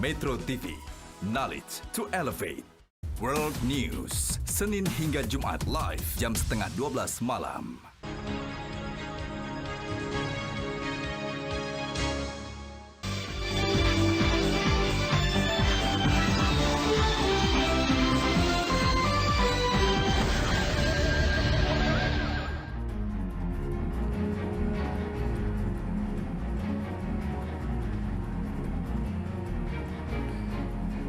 Metro TV, knowledge to elevate. World News, Senin hingga Jumat live jam setengah 12 malam.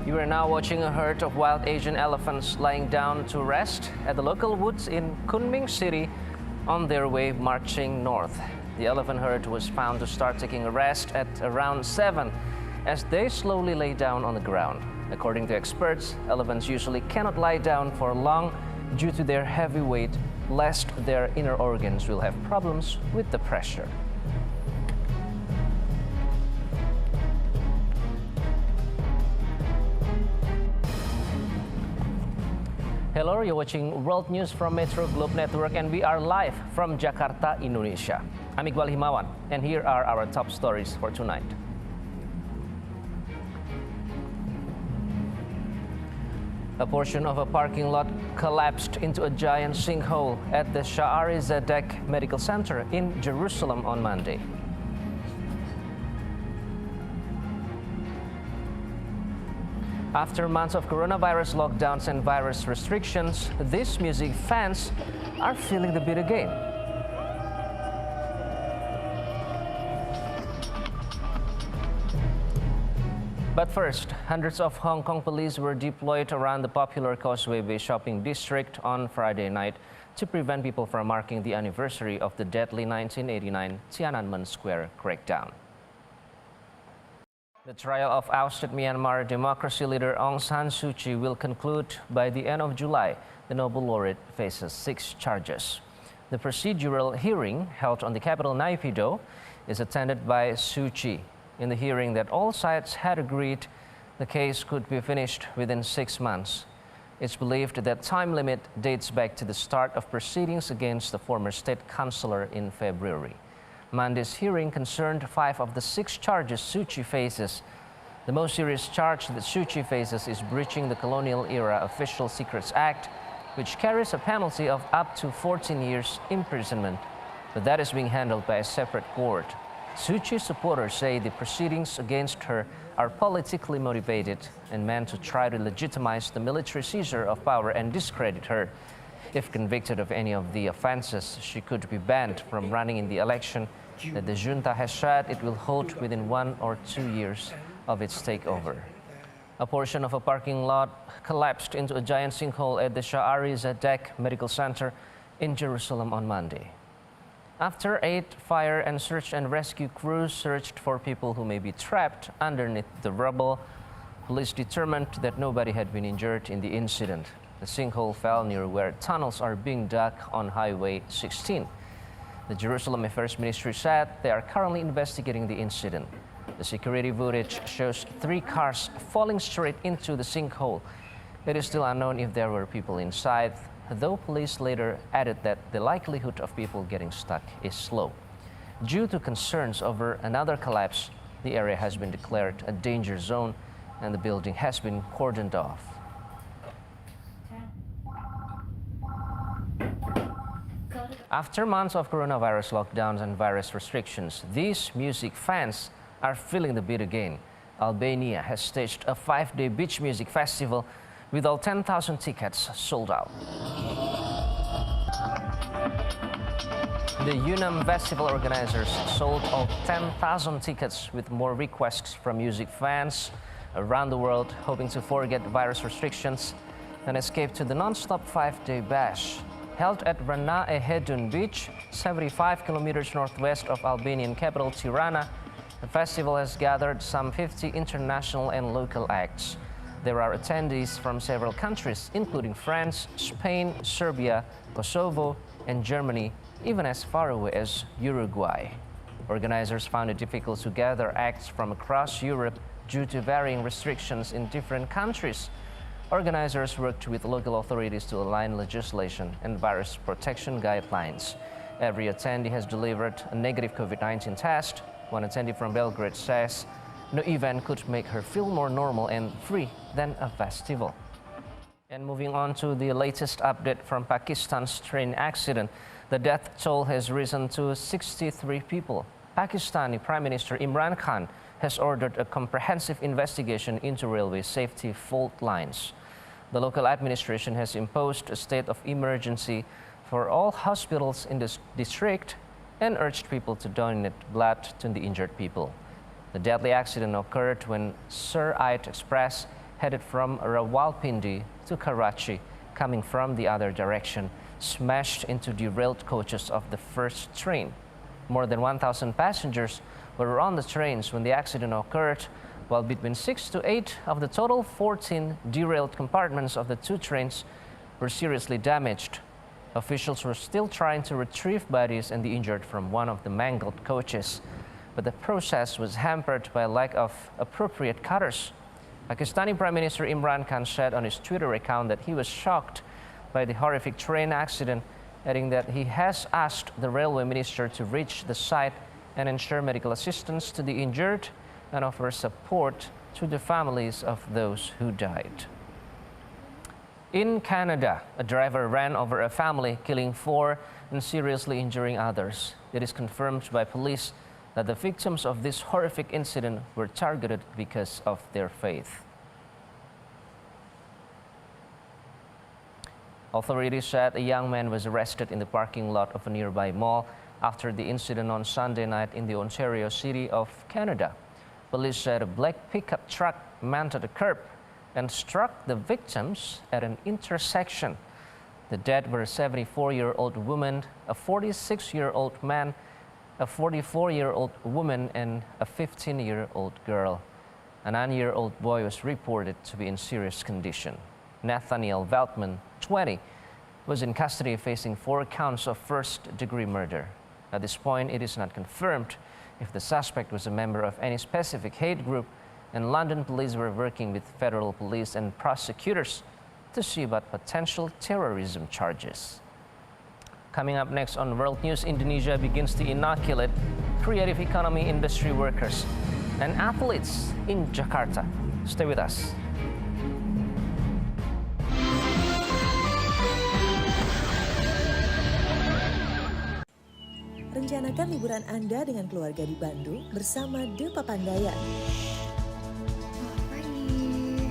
You are now watching a herd of wild Asian elephants lying down to rest at the local woods in Kunming City on their way marching north. The elephant herd was found to start taking a rest at around 7 as they slowly lay down on the ground. According to experts, elephants usually cannot lie down for long due to their heavy weight, lest their inner organs will have problems with the pressure. Hello, you're watching World News from Metro Globe Network and we are live from Jakarta, Indonesia. I'm Iqbal Himawan and here are our top stories for tonight. A portion of a parking lot collapsed into a giant sinkhole at the Sha'ari Zadek Medical Center in Jerusalem on Monday. After months of coronavirus lockdowns and virus restrictions, these music fans are feeling the beat again. But first, hundreds of Hong Kong police were deployed around the popular Causeway Bay shopping district on Friday night to prevent people from marking the anniversary of the deadly 1989 Tiananmen Square crackdown. The trial of ousted Myanmar democracy leader Aung San Suu Kyi will conclude by the end of July. The Nobel laureate faces 6 charges. The procedural hearing held on the capital Naypyidaw is attended by Suu Kyi. In the hearing that all sides had agreed, the case could be finished within 6 months. It's believed that time limit dates back to the start of proceedings against the former state councillor in February. Monday's hearing concerned 5 of the 6 charges Suu Kyi faces. The most serious charge that Suu Kyi faces is breaching the colonial-era Official Secrets Act, which carries a penalty of up to 14 years imprisonment. But that is being handled by a separate court. Suu Kyi supporters say the proceedings against her are politically motivated and meant to try to legitimize the military seizure of power and discredit her. If convicted of any of the offenses, she could be banned from running in the election that the junta has said it will hold within 1 or 2 years of its takeover. A portion of a parking lot collapsed into a giant sinkhole at the Sha'ari Zadek Medical Center in Jerusalem on Monday. After 8 fire and search and rescue crews searched for people who may be trapped underneath the rubble, police determined that nobody had been injured in the incident. The sinkhole fell near where tunnels are being dug on Highway 16. The Jerusalem Affairs Ministry said they are currently investigating the incident. The security footage shows 3 cars falling straight into the sinkhole. It is still unknown if there were people inside, though police later added that the likelihood of people getting stuck is low. Due to concerns over another collapse, the area has been declared a danger zone and the building has been cordoned off. After months of coronavirus lockdowns and virus restrictions, these music fans are feeling the beat again. Albania has staged a 5-day beach music festival with all 10,000 tickets sold out. The UNAM Festival organizers sold all 10,000 tickets with more requests from music fans around the world hoping to forget virus restrictions and escape to the non-stop 5-day bash. Held at Rana Ehedun Beach, 75 kilometers northwest of Albanian capital Tirana, the festival has gathered some 50 international and local acts. There are attendees from several countries, including France, Spain, Serbia, Kosovo, and Germany, even as far away as Uruguay. Organizers found it difficult to gather acts from across Europe due to varying restrictions in different countries. Organizers worked with local authorities to align legislation and virus protection guidelines. Every attendee has delivered a negative COVID-19 test. One attendee from Belgrade says No event could make her feel more normal and free than a festival. And moving on to the latest update from Pakistan's train accident, the death toll has risen to 63 people. Pakistani Prime Minister Imran Khan has ordered a comprehensive investigation into railway safety fault lines. The local administration has imposed a state of emergency for all hospitals in this district and urged people to donate blood to the injured people. The deadly accident occurred when Sir-Ait Express headed from Rawalpindi to Karachi, coming from the other direction, smashed into derailed coaches of the first train. More than 1,000 passengers were on the trains when the accident occurred, while between 6 to 8 of the total 14 derailed compartments of the two trains were seriously damaged. Officials were still trying to retrieve bodies and the injured from one of the mangled coaches, but the process was hampered by a lack of appropriate cutters. Pakistani Prime Minister Imran Khan said on his Twitter account that he was shocked by the horrific train accident, adding that he has asked the railway minister to reach the site and ensure medical assistance to the injured and offer support to the families of those who died. In Canada, a driver ran over a family, killing 4 and seriously injuring others. It is confirmed by police that the victims of this horrific incident were targeted because of their faith. Authorities said a young man was arrested in the parking lot of a nearby mall after the incident on Sunday night in the Ontario city of Canada. Police said a black pickup truck mounted a curb and struck the victims at an intersection. The dead were a 74-year-old woman, a 46-year-old man, a 44-year-old woman, and a 15-year-old girl. A 9-year-old boy was reported to be in serious condition. Nathaniel Veltman, 20, was in custody facing 4 counts of first-degree murder. At this point, it is not confirmed if the suspect was a member of any specific hate group, and London police were working with federal police and prosecutors to see about potential terrorism charges. Coming up next on World News, Indonesia begins to inoculate creative economy industry workers and athletes in Jakarta. Stay with us. Rencanakan liburan Anda dengan keluarga di Bandung bersama The Papandayan.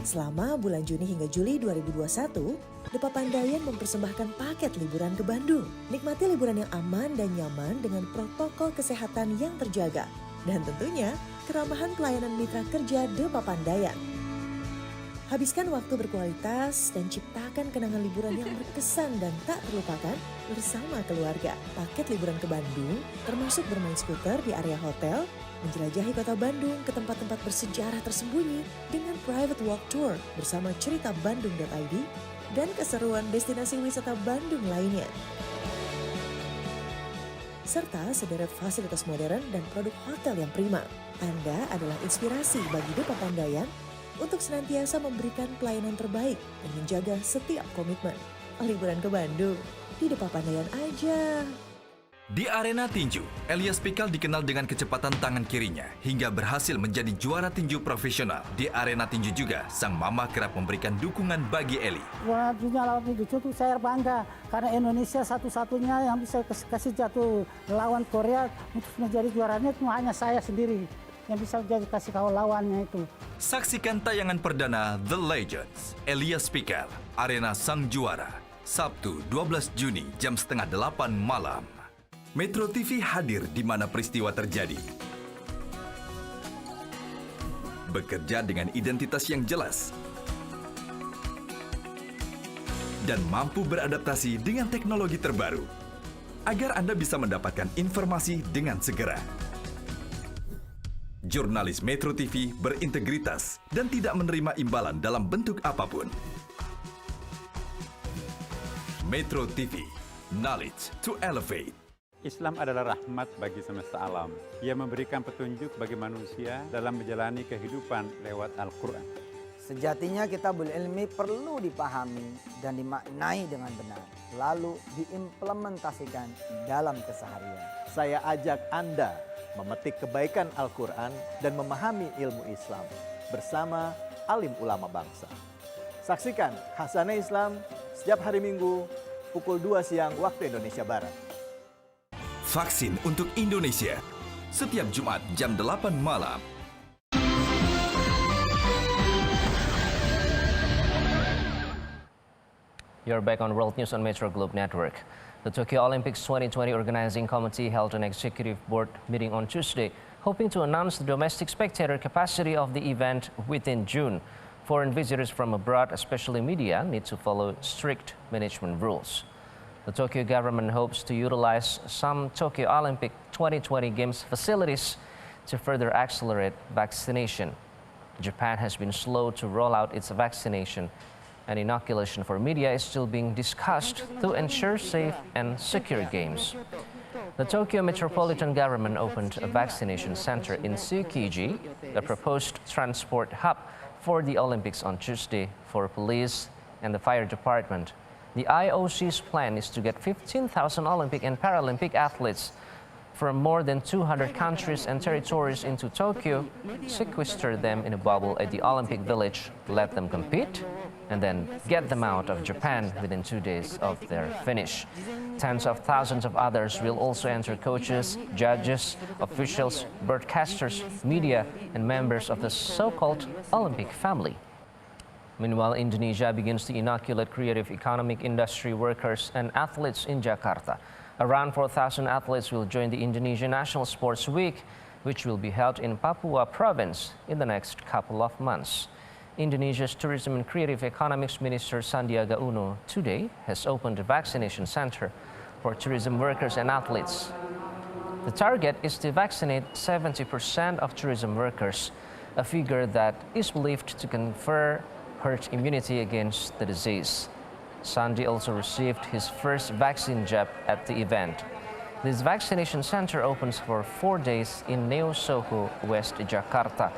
Selama bulan Juni hingga Juli 2021, The Papandayan mempersembahkan paket liburan ke Bandung. Nikmati liburan yang aman dan nyaman dengan protokol kesehatan yang terjaga. Dan tentunya keramahan pelayanan mitra kerja The Papandayan. Habiskan waktu berkualitas dan ciptakan kenangan liburan yang berkesan dan tak terlupakan bersama keluarga. Paket liburan ke Bandung termasuk bermain skuter di area hotel, menjelajahi kota Bandung ke tempat-tempat bersejarah tersembunyi dengan private walk tour bersama cerita Bandung.id dan keseruan destinasi wisata Bandung lainnya. Serta sederet fasilitas modern dan produk hotel yang prima. Anda adalah inspirasi bagi The Papandayan untuk senantiasa memberikan pelayanan terbaik dan menjaga setiap komitmen. Liburan ke Bandung, di The Papandayan aja. Di arena tinju, Elias Pikal dikenal dengan kecepatan tangan kirinya hingga berhasil menjadi juara tinju profesional. Di arena tinju juga, sang mama kerap memberikan dukungan bagi Eli. Juara dunia lawan tinju itu saya bangga karena Indonesia satu-satunya yang bisa kasih jatuh lawan Korea untuk menjadi juaranya itu hanya saya sendiri yang bisa jadi kasih tahu lawannya itu. Saksikan tayangan perdana The Legends, Elias Pikal, Arena Sang Juara, Sabtu 12 Juni jam 7:30 malam. Metro TV hadir di mana peristiwa terjadi. Bekerja dengan identitas yang jelas dan mampu beradaptasi dengan teknologi terbaru agar Anda bisa mendapatkan informasi dengan segera. Jurnalis Metro TV berintegritas dan tidak menerima imbalan dalam bentuk apapun. Metro TV, knowledge to elevate. Islam adalah rahmat bagi semesta alam. Ia memberikan petunjuk bagi manusia dalam menjalani kehidupan lewat Al-Quran. Sejatinya kitabul ilmi perlu dipahami dan dimaknai dengan benar, lalu diimplementasikan dalam keseharian. Saya ajak Anda memetik kebaikan Al-Quran dan memahami ilmu Islam bersama alim ulama bangsa. Saksikan Hasanah Islam setiap hari Minggu pukul 2 siang waktu Indonesia Barat. Vaksin untuk Indonesia. Setiap Jumat jam 8 malam. You're back on World News on Metro Globe Network. The Tokyo Olympics 2020 Organizing Committee held an executive board meeting on Tuesday, hoping to announce the domestic spectator capacity of the event within June. Foreign visitors from abroad, especially media, need to follow strict management rules. The Tokyo government hopes to utilize some Tokyo Olympic 2020 Games facilities to further accelerate vaccination. Japan has been slow to roll out its vaccination, and inoculation for media is still being discussed to ensure safe and secure games. The Tokyo Metropolitan Government opened a vaccination center in Tsukiji, a proposed transport hub for the Olympics, on Tuesday for police and the fire department. The IOC's plan is to get 15,000 Olympic and Paralympic athletes from more than 200 countries and territories into Tokyo, sequester them in a bubble at the Olympic Village, let them compete, and then get them out of Japan within 2 days of their finish. Tens of thousands of others will also enter: coaches, judges, officials, broadcasters, media, and members of the so-called Olympic family. Meanwhile, Indonesia begins to inoculate creative economic industry workers and athletes in Jakarta. Around 4,000 athletes will join the Indonesian National Sports Week, which will be held in Papua province in the next couple of months. Indonesia's Tourism and Creative Economics Minister Sandiaga Uno today has opened a vaccination center for tourism workers and athletes. The target is to vaccinate 70% of tourism workers, a figure that is believed to confer herd immunity against the disease. Sandi also received his first vaccine jab at the event. This vaccination center opens for 4 days in Neo Soho, West Jakarta.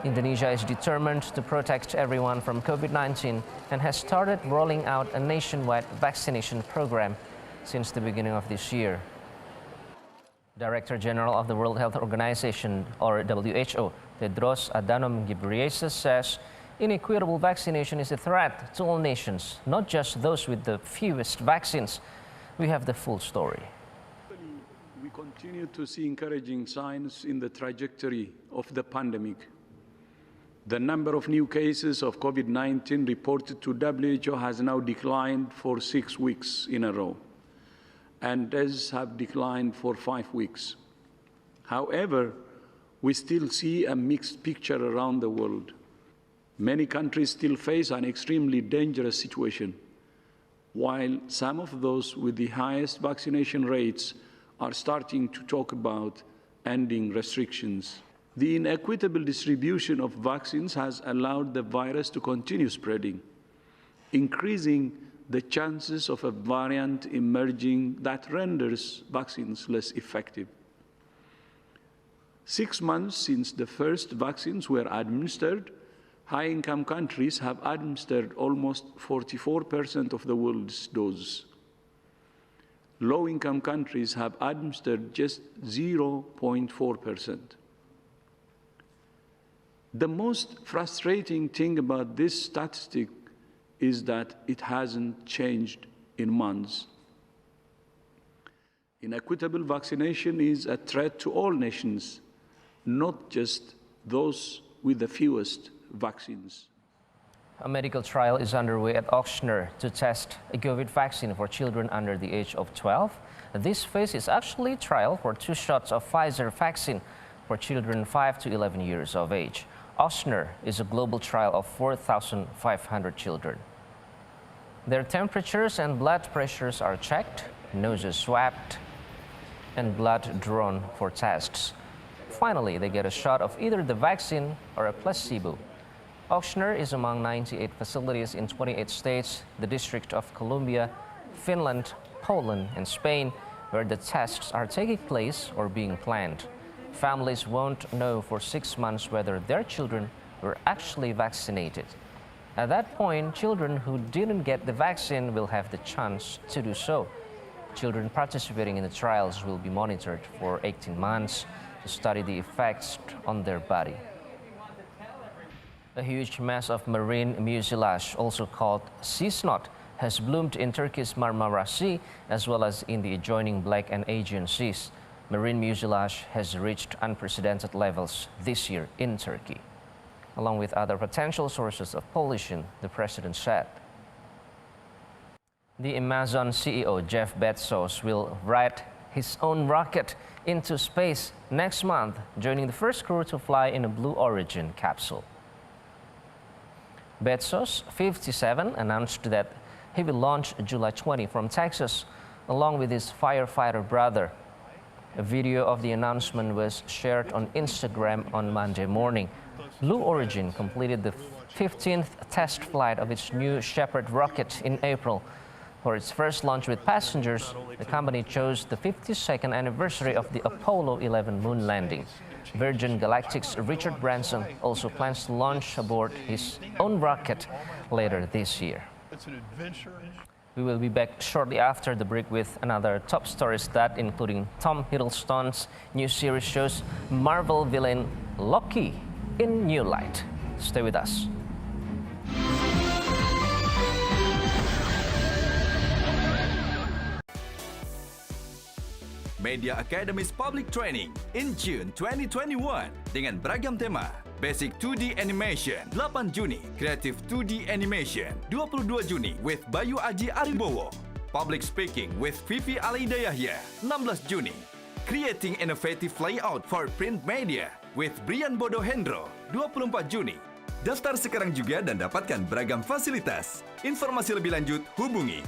Indonesia is determined to protect everyone from COVID-19 and has started rolling out a nationwide vaccination program since the beginning of this year. Director General of the World Health Organization, or WHO, Tedros Adhanom Ghebreyesus, says inequitable vaccination is a threat to all nations, not just those with the fewest vaccines. We have the full story. We continue to see encouraging signs in the trajectory of the pandemic. The number of new cases of COVID-19 reported to WHO has now declined for 6 weeks in a row, and deaths have declined for 5 weeks. However, we still see a mixed picture around the world. Many countries still face an extremely dangerous situation, while some of those with the highest vaccination rates are starting to talk about ending restrictions. The inequitable distribution of vaccines has allowed the virus to continue spreading, increasing the chances of a variant emerging that renders vaccines less effective. 6 months since the first vaccines were administered, high-income countries have administered almost 44% of the world's doses. Low-income countries have administered just 0.4%. The most frustrating thing about this statistic is that it hasn't changed in months. Inequitable vaccination is a threat to all nations, not just those with the fewest vaccines. A medical trial is underway at Ochsner to test a COVID vaccine for children under the age of 12. This phase is actually a trial for 2 shots of Pfizer vaccine for children 5 to 11 years of age. Ochsner is a global trial of 4,500 children. Their temperatures and blood pressures are checked, noses swabbed, and blood drawn for tests. Finally, they get a shot of either the vaccine or a placebo. Ochsner is among 98 facilities in 28 states, the District of Columbia, Finland, Poland, and Spain, where the tests are taking place or being planned. Families won't know for 6 months whether their children were actually vaccinated. At that point, children who didn't get the vaccine will have the chance to do so. Children participating in the trials will be monitored for 18 months. to study the effects on their body. A huge mass of marine mucilage, also called sea snot, has bloomed in Turkey's Marmara Sea as well as in the adjoining Black and Aegean Seas. Marine mucilage has reached unprecedented levels this year in Turkey, along with other potential sources of pollution, the president said. The Amazon CEO Jeff Bezos will ride his own rocket into space next month, joining the first crew to fly in a Blue Origin capsule. Bezos, 57, announced that he will launch July 20 from Texas, along with his firefighter brother. A video of the announcement was shared on Instagram on Monday morning. Blue Origin completed the 15th test flight of its new Shepard rocket in April. For its first launch with passengers, the company chose the 52nd anniversary of the Apollo 11 moon landing. Virgin Galactic's Richard Branson also plans to launch aboard his own rocket later this year. It's an adventure. We will be back shortly after the break with another top stories that including Tom Hiddleston's new series shows Marvel villain Loki in new light. Stay with us. Media Academies Public Training in June 2021 dengan beragam tema. Basic 2D Animation 8 Juni, Creative 2D Animation 22 Juni with Bayu Aji Aribowo, Public Speaking with Vivi Alida Yahya 16 Juni, Creating Innovative Layout for Print Media with Brian Bodo Hendro 24 Juni. Daftar sekarang juga dan dapatkan beragam fasilitas. Informasi lebih lanjut hubungi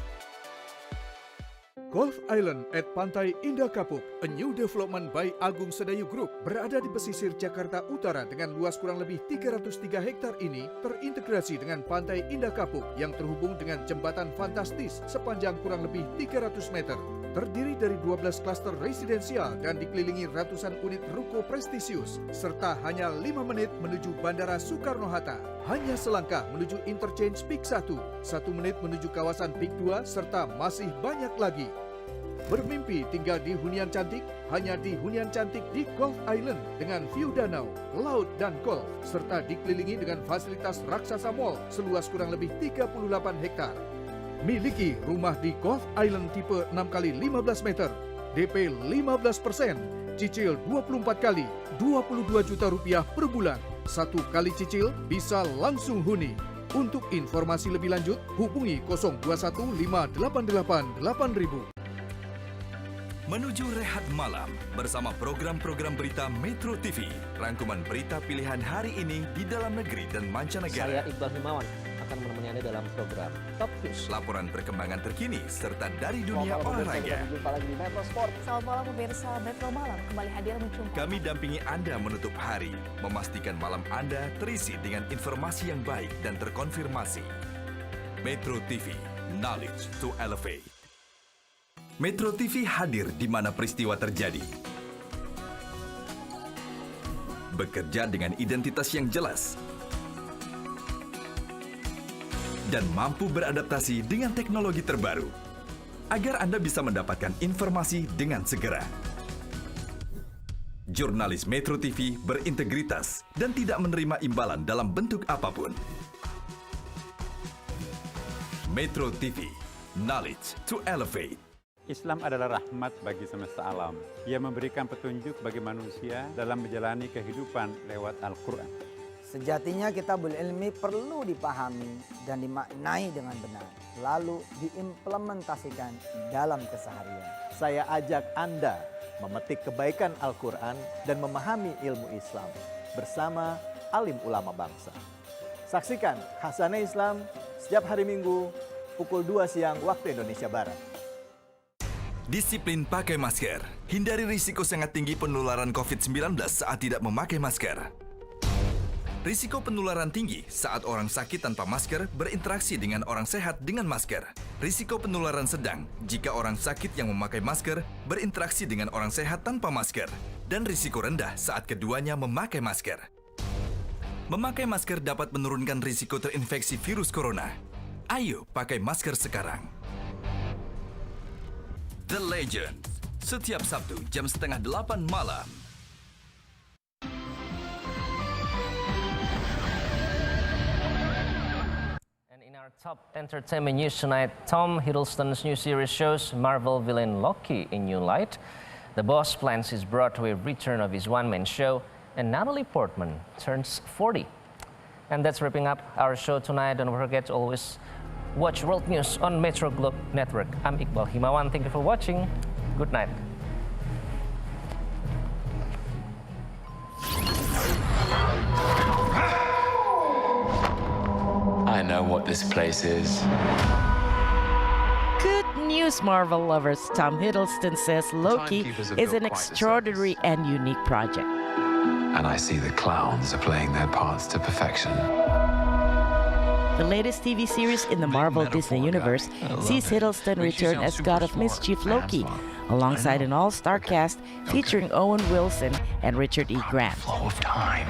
Golf Island at Pantai Indah Kapuk, a new development by Agung Sedayu Group, berada di pesisir Jakarta Utara dengan luas kurang lebih 303 hektar ini terintegrasi dengan Pantai Indah Kapuk yang terhubung dengan jembatan fantastis sepanjang kurang lebih 300 meter. Terdiri dari 12 klaster residensial dan dikelilingi ratusan unit ruko prestisius, serta hanya 5 menit menuju Bandara Soekarno-Hatta. Hanya selangkah menuju interchange PIK 1, 1 menit menuju kawasan PIK 2, serta masih banyak lagi. Bermimpi tinggal di hunian cantik? Hanya di hunian cantik di Golf Island dengan view danau, laut dan golf, serta dikelilingi dengan fasilitas raksasa mall seluas kurang lebih 38 hektar. Miliki rumah di Golf Island tipe 6x15 meter, DP 15%, cicil 24 kali, 22 juta rupiah per bulan. 1 kali cicil bisa langsung huni. Untuk informasi lebih lanjut, hubungi 0215888000. Menuju rehat malam bersama program-program berita Metro TV. Rangkuman berita pilihan hari ini di dalam negeri dan mancanegara. Saya Iqbal Himawan akan menemani Anda dalam program Top News. Laporan perkembangan terkini serta dari dunia olahraga. Jumpa lagi di Metro Sport. Selamat malam pemirsa Metro Malam kembali hadir menjumpa. Kami dampingi Anda menutup hari, memastikan malam Anda terisi dengan informasi yang baik dan terkonfirmasi. Metro TV, knowledge to elevate. Metro TV hadir di mana peristiwa terjadi. Bekerja dengan identitas yang jelas dan mampu beradaptasi dengan teknologi terbaru agar Anda bisa mendapatkan informasi dengan segera. Jurnalis Metro TV berintegritas dan tidak menerima imbalan dalam bentuk apapun. Metro TV, knowledge to elevate. Islam adalah rahmat bagi semesta alam. Ia memberikan petunjuk bagi manusia dalam menjalani kehidupan lewat Al-Quran. Sejatinya kitabul ilmi perlu dipahami dan dimaknai dengan benar, lalu diimplementasikan dalam keseharian. Saya ajak Anda memetik kebaikan Al-Quran dan memahami ilmu Islam bersama alim ulama bangsa. Saksikan Hasanah Islam setiap hari Minggu pukul 2 siang waktu Indonesia Barat. Disiplin pakai masker. Hindari risiko sangat tinggi penularan COVID-19 saat tidak memakai masker. Risiko penularan tinggi saat orang sakit tanpa masker berinteraksi dengan orang sehat dengan masker. Risiko penularan sedang jika orang sakit yang memakai masker berinteraksi dengan orang sehat tanpa masker. Dan risiko rendah saat keduanya memakai masker. Memakai masker dapat menurunkan risiko terinfeksi virus corona. Ayo pakai masker sekarang. The Legends, setiap Sabtu jam 7:30 malam. Top entertainment news tonight. Tom Hiddleston's new series shows Marvel villain Loki in new light. The boss plans his Broadway return of his one-man show, and Natalie Portman turns 40. And that's wrapping up our show tonight. Don't forget to always watch World News on Metro Globe Network. I'm Iqbal Himawan. Thank you for watching. Good night. I know what this place is. Good news, Marvel lovers. Tom Hiddleston says Loki is an extraordinary and unique project. And I see the clowns are playing their parts to perfection. The latest TV series in the Marvel Disney Universe sees Hiddleston return as God of Mischief Loki, alongside an all-star cast featuring Owen Wilson and Richard E. Grant. Flow of time.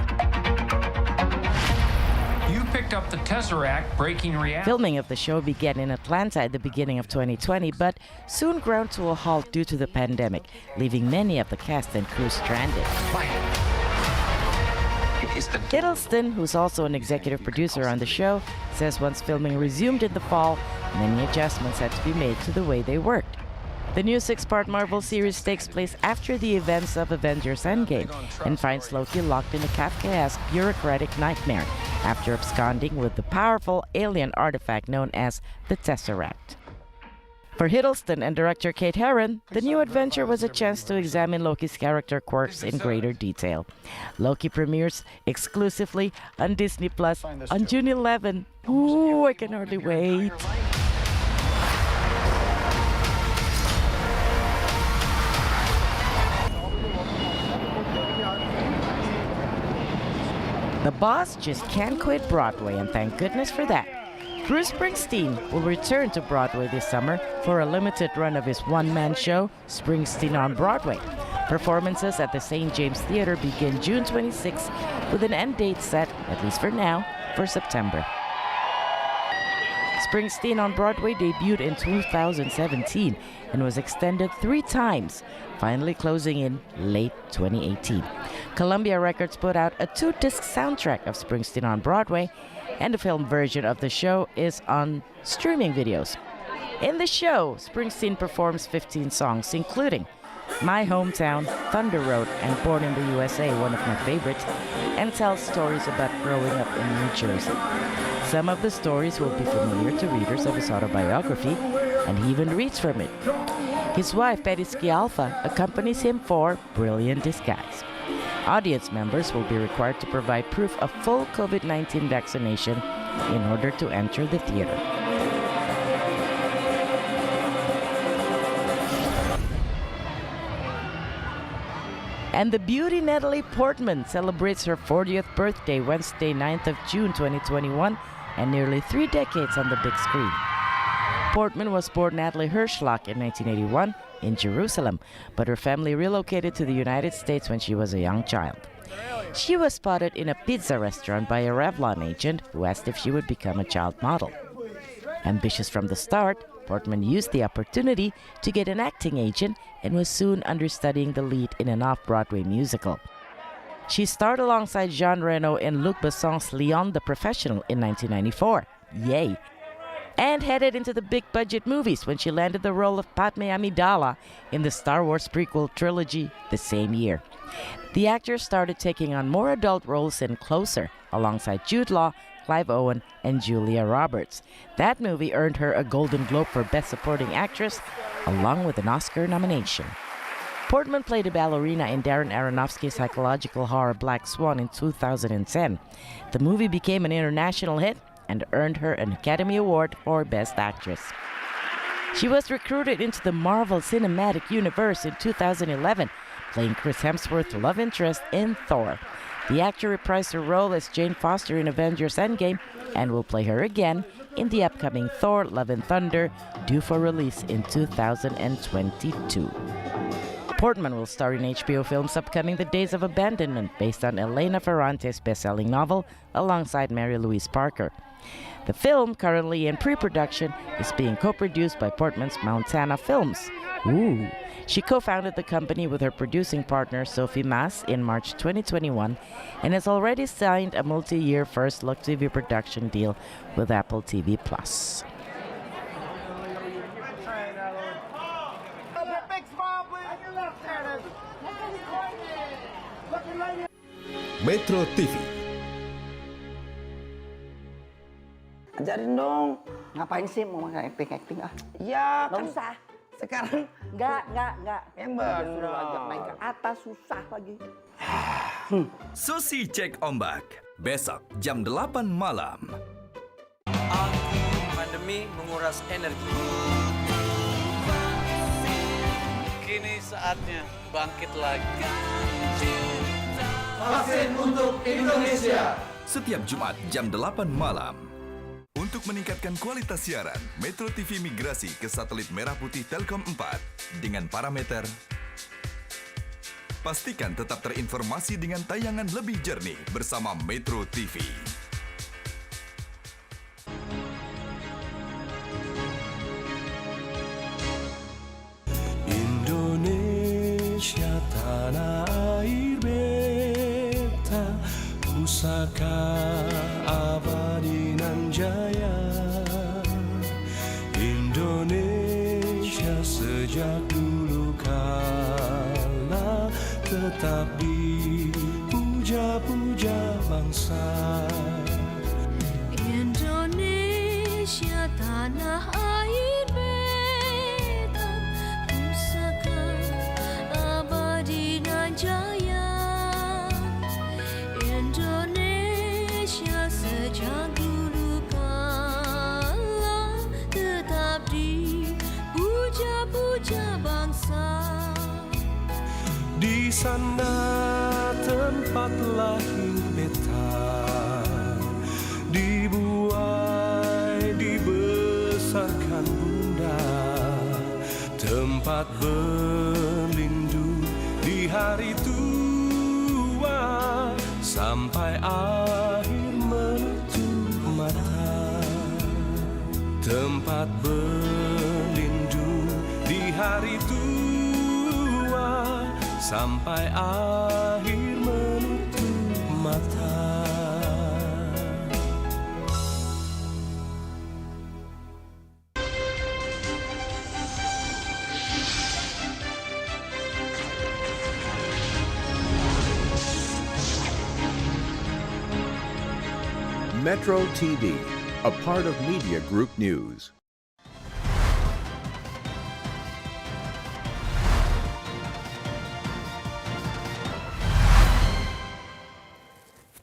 You picked up the Tesseract, breaking reality. Filming of the show began in Atlanta at the beginning of 2020, but soon ground to a halt due to the pandemic, leaving many of the cast and crew stranded. Hiddleston, who's also an executive producer on the show, says once filming resumed in the fall, many adjustments had to be made to the way they worked. The new 6-part Marvel series takes place after the events of Avengers Endgame and finds Loki locked in a Kafkaesque bureaucratic nightmare after absconding with the powerful alien artifact known as the Tesseract. For Hiddleston and director Kate Herron, the new adventure was a chance to examine Loki's character quirks in greater detail. Loki premieres exclusively on Disney Plus on June 11. Ooh, I can hardly wait. The boss just can't quit Broadway, and thank goodness for that. Bruce Springsteen will return to Broadway this summer for a limited run of his one-man show, Springsteen on Broadway. Performances at the St. James Theater begin June 26 with an end date set, at least for now, for September. Springsteen on Broadway debuted in 2017 and was extended 3 times, finally closing in late 2018. Columbia Records put out a 2-disc soundtrack of Springsteen on Broadway, and the film version of the show is on streaming videos. In the show, Springsteen performs 15 songs, including My Hometown, Thunder Road, and Born in the USA, one of my favorites, and tells stories about growing up in New Jersey. Some of the stories will be familiar to readers of his autobiography, and he even reads from it. His wife, Patty Scialfa, accompanies him for Brilliant Disguise. Audience members will be required to provide proof of full COVID-19 vaccination in order to enter the theater. And the beauty Natalie Portman celebrates her 40th birthday Wednesday, 9th of June 2021, and nearly 3 decades on the big screen. Portman was born Natalie Hirschlock in 1981 in Jerusalem, but her family relocated to the United States when she was a young child. She was spotted in a pizza restaurant by a Revlon agent who asked if she would become a child model. Ambitious from the start, Portman used the opportunity to get an acting agent and was soon understudying the lead in an off-Broadway musical. She starred alongside Jean Reno in Luc Besson's Leon the Professional in 1994. Yay! And headed into the big-budget movies when she landed the role of Padme Amidala in the Star Wars prequel trilogy the same year. The actor started taking on more adult roles in Closer, alongside Jude Law, Clive Owen, and Julia Roberts. That movie earned her a Golden Globe for Best Supporting Actress, along with an Oscar nomination. Portman played a ballerina in Darren Aronofsky's psychological horror Black Swan in 2010. The movie became an international hit and earned her an Academy Award for Best Actress. She was recruited into the Marvel Cinematic Universe in 2011, playing Chris Hemsworth's love interest in Thor. The actor reprised her role as Jane Foster in Avengers Endgame and will play her again in the upcoming Thor: Love and Thunder, due for release in 2022. Portman will star in HBO film's upcoming The Days of Abandonment, based on Elena Ferrante's best-selling novel, alongside Mary Louise Parker. The film, currently in pre-production, is being co-produced by Portman's Montana Films. Ooh. She co-founded the company with her producing partner Sophie Mas in March 2021 and has already signed a multi-year first-look TV production deal with Apple TV+. Metro TV. Ajarin dong. Ngapain sih mau makan acting ah? Ya kan usah. Sekarang enggak. Ember sudah ajak naik ke atas susah lagi. Susi Cek Ombak. Besok jam 8 malam. Pandemi menguras energi. Kini saatnya bangkit lagi. Vaksin untuk Indonesia. Setiap Jumat jam 8 malam. Untuk meningkatkan kualitas siaran, Metro TV migrasi ke satelit Merah Putih Telkom 4 dengan parameter pastikan tetap terinformasi dengan tayangan lebih jernih bersama Metro TV. Indonesia tanah air beta, pusaka abadi nan jaya. Indonesia sejak dulu kala tetap dipuja-puja bangsa. Indonesia tanah air beta, pusaka abadi nan jaya. Indonesia sejak dulu kala tetap dipuja-puja bangsa. Di sana tempat lahir beta, dibuai dibesarkan bunda, tempat berlindung di hari tua sampai akhir menutup mata, tempat berlindung di hari tua sampai akhir menutup mata. Metro TV, a part of Media Group News.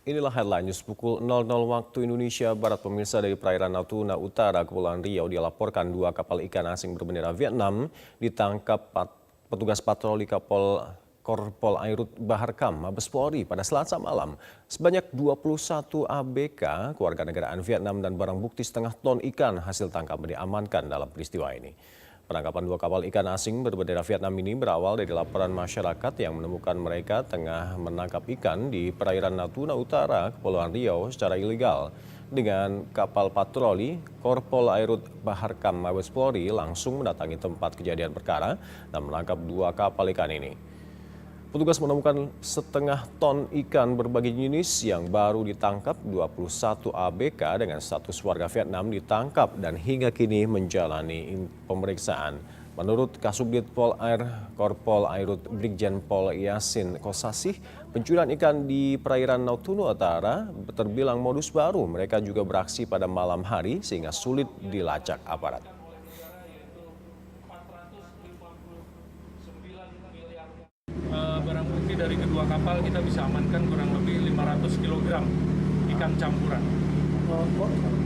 Inilah headline news pukul 00 waktu Indonesia Barat. Pemirsa, dari perairan Natuna Utara, Kepulauan Riau dilaporkan 2 kapal ikan asing berbendera Vietnam ditangkap petugas patroli Korpol Airut Baharkam Mabes Polri pada Selasa malam. Sebanyak 21 ABK keluarga negaraan Vietnam dan barang bukti setengah ton ikan hasil tangkap diamankan dalam peristiwa ini. Penangkapan 2 kapal ikan asing berbendera Vietnam ini berawal dari laporan masyarakat yang menemukan mereka tengah menangkap ikan di perairan Natuna Utara, Kepulauan Riau secara ilegal. Dengan kapal patroli, Korpol Airut Baharkam Mabes Polri langsung mendatangi tempat kejadian perkara dan menangkap 2 kapal ikan ini. Petugas menemukan setengah ton ikan berbagai jenis yang baru ditangkap. 21 ABK dengan status warga Vietnam ditangkap dan hingga kini menjalani pemeriksaan. Menurut Kasubdit Pol Air Korpol Airut Brigjen Pol Yasin Kosasih, pencurian ikan di perairan Natuna Utara terbilang modus baru. Mereka juga beraksi pada malam hari sehingga sulit dilacak aparat. Barang bukti dari kedua kapal kita bisa amankan kurang lebih 500 kg ikan campuran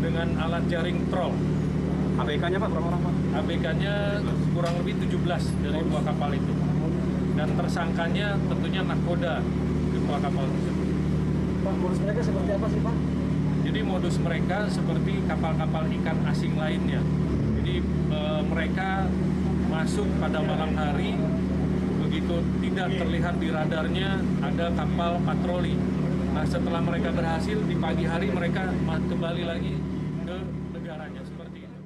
dengan alat jaring troll. ABK-nya Pak berapa orang Pak? ABK-nya kurang lebih 17 dari 2 kapal itu. Dan tersangkanya tentunya nakoda kedua kapal tersebut. Pak, modus mereka seperti apa sih Pak? Jadi modus mereka seperti kapal-kapal ikan asing lainnya. Jadi mereka masuk pada malam hari, begitu tidak terlihat di radarnya ada kapal patroli. Nah, setelah mereka berhasil, di pagi hari mereka kembali lagi negaranya seperti itu.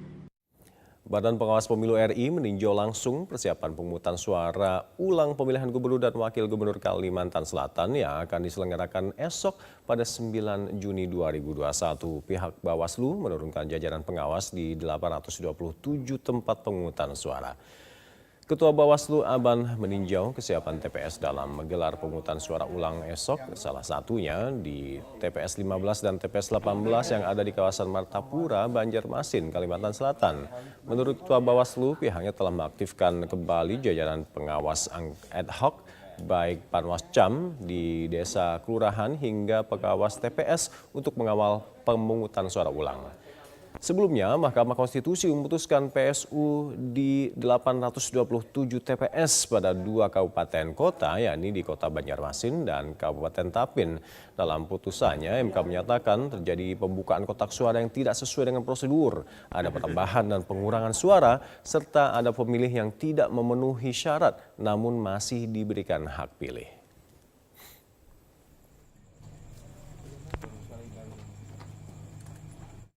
Badan Pengawas Pemilu RI meninjau langsung persiapan pemungutan suara ulang pemilihan gubernur dan wakil gubernur Kalimantan Selatan yang akan diselenggarakan esok pada 9 Juni 2021. Pihak Bawaslu menurunkan jajaran pengawas di 827 tempat pemungutan suara. Ketua Bawaslu Aban meninjau kesiapan TPS dalam menggelar pemungutan suara ulang esok, salah satunya di TPS 15 dan TPS 18 yang ada di kawasan Martapura, Banjarmasin, Kalimantan Selatan. Menurut Ketua Bawaslu, pihaknya telah mengaktifkan kembali jajaran pengawas ad hoc, baik Panwascam di desa kelurahan hingga pengawas TPS untuk mengawal pemungutan suara ulang. Sebelumnya, Mahkamah Konstitusi memutuskan PSU di 827 TPS pada 2 kabupaten kota, yakni di Kota Banjarmasin dan Kabupaten Tapin. Dalam putusannya, MK menyatakan terjadi pembukaan kotak suara yang tidak sesuai dengan prosedur, ada penambahan dan pengurangan suara, serta ada pemilih yang tidak memenuhi syarat namun masih diberikan hak pilih.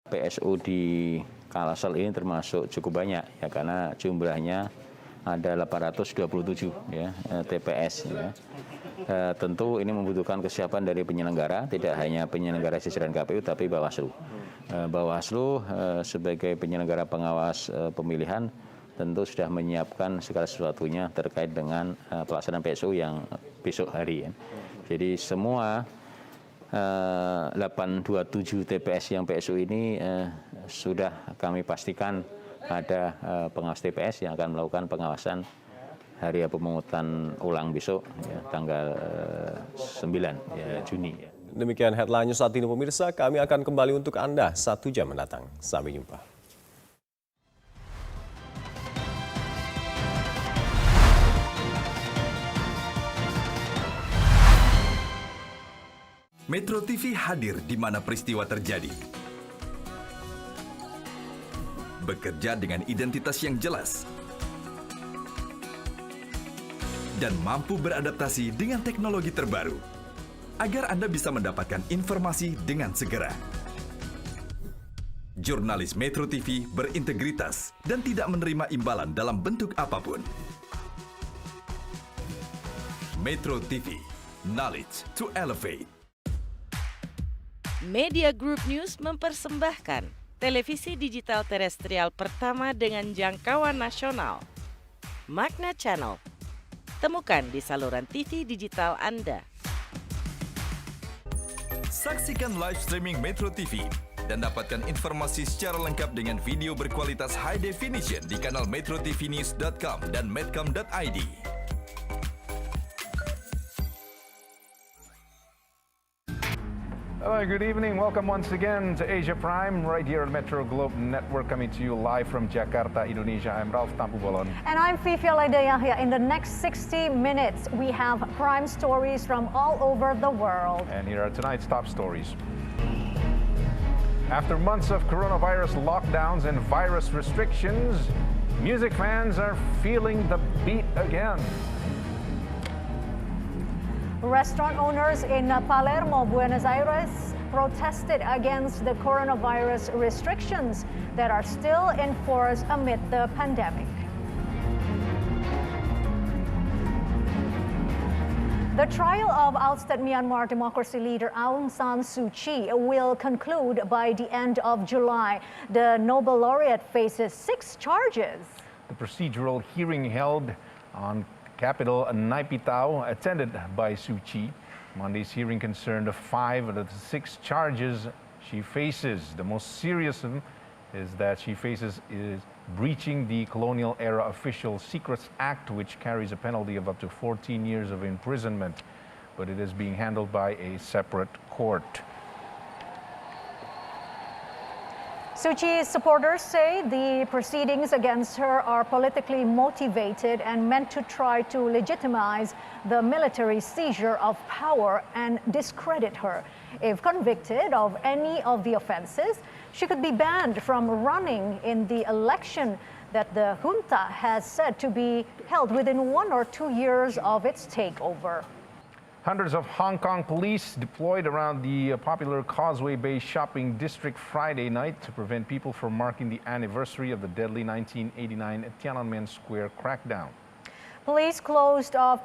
PSU di Kalsel ini termasuk cukup banyak ya, karena jumlahnya ada 827 ya, TPS ya. Tentu ini membutuhkan kesiapan dari penyelenggara, tidak hanya penyelenggara jajaran KPU tapi Bawaslu. Bawaslu sebagai penyelenggara pengawas pemilihan tentu sudah menyiapkan segala sesuatunya terkait dengan pelaksanaan PSU yang besok hari ya. Jadi semua 827 TPS yang PSU ini sudah kami pastikan ada pengawas TPS yang akan melakukan pengawasan hari pemungutan ulang besok ya, tanggal 9 ya, Juni. Ya. Demikian headline news saat ini pemirsa, kami akan kembali untuk Anda 1 jam mendatang. Sampai jumpa. Metro TV hadir di mana peristiwa terjadi. Bekerja dengan identitas yang jelas. Dan mampu beradaptasi dengan teknologi terbaru. Agar Anda bisa mendapatkan informasi dengan segera. Jurnalis Metro TV berintegritas dan tidak menerima imbalan dalam bentuk apapun. Metro TV, knowledge to elevate. Media Group News mempersembahkan televisi digital terestrial pertama dengan jangkauan nasional. Magna Channel. Temukan di saluran TV digital Anda. Saksikan live streaming Metro TV dan dapatkan informasi secara lengkap dengan video berkualitas high definition di kanal metrotvnews.com dan medcom.id. Hello, good evening. Welcome once again to Asia Prime, right here on Metro Globe Network, coming to you live from Jakarta, Indonesia. I'm Ralph Tampu Bolon. And I'm Fifi Alaidayahya. In the next 60 minutes, we have prime stories from all over the world. And here are tonight's top stories. After months of coronavirus lockdowns and virus restrictions, music fans are feeling the beat again. Restaurant owners in Palermo, Buenos Aires, protested against the coronavirus restrictions that are still in force amid the pandemic. The trial of ousted Myanmar democracy leader Aung San Suu Kyi will conclude by the end of July. The Nobel laureate faces 6 charges. The procedural hearing held on Capital Naypyidaw, attended by Suu Kyi. Monday's hearing concerned 5 of the 6 charges she faces. The most serious of them is that she faces is breaching the Colonial Era Official Secrets Act, which carries a penalty of up to 14 years of imprisonment, but it is being handled by a separate court. Suu Kyi's supporters say the proceedings against her are politically motivated and meant to try to legitimize the military seizure of power and discredit her. If convicted of any of the offenses, she could be banned from running in the election that the junta has said to be held within 1 or 2 years of its takeover. Hundreds of Hong Kong police deployed around the popular Causeway Bay shopping district Friday night to prevent people from marking the anniversary of the deadly 1989 Tiananmen Square crackdown. Police closed off.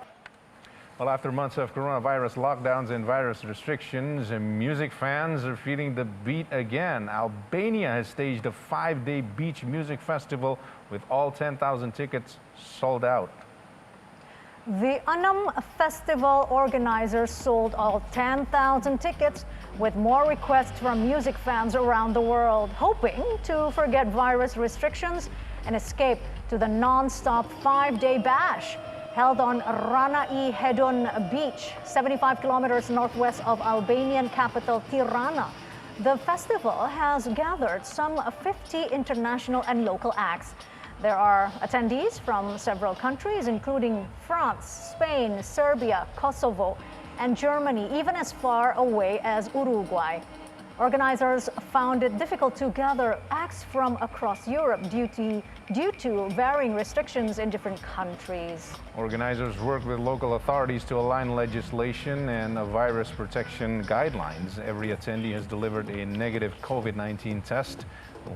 Well, after months of coronavirus lockdowns and virus restrictions, music fans are feeling the beat again. Albania has staged a 5-day beach music festival with all 10,000 tickets sold out. The Anam Festival organizers sold all 10,000 tickets, with more requests from music fans around the world, hoping to forget virus restrictions and escape to the non-stop 5-day bash held on Ranai Hedon Beach, 75 kilometers northwest of Albanian capital Tirana. The festival has gathered some 50 international and local acts. There are attendees from several countries, including France, Spain, Serbia, Kosovo, and Germany, even as far away as Uruguay. Organizers found it difficult to gather acts from across Europe due to varying restrictions in different countries. Organizers worked with local authorities to align legislation and virus protection guidelines. Every attendee has delivered a negative COVID-19 test.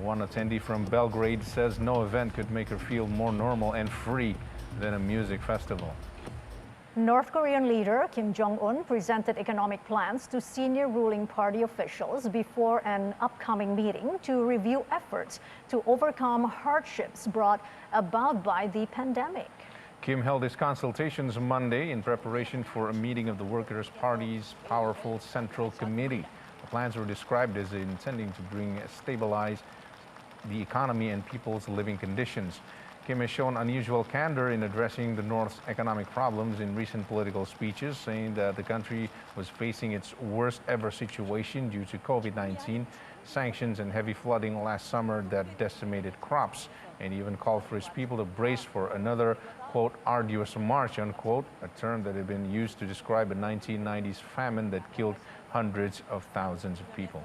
One attendee from Belgrade says no event could make her feel more normal and free than a music festival. North Korean leader Kim Jong-un presented economic plans to senior ruling party officials before an upcoming meeting to review efforts to overcome hardships brought about by the pandemic. Kim held his consultations Monday in preparation for a meeting of the Workers' Party's powerful Central Committee. The plans were described as intending to stabilize the economy and people's living conditions. Kim has shown unusual candor in addressing the North's economic problems in recent political speeches, saying that the country was facing its worst ever situation due to COVID-19, sanctions and heavy flooding last summer that decimated crops, and even called for his people to brace for another, quote, arduous march, unquote, a term that had been used to describe a 1990s famine that killed hundreds of thousands of people.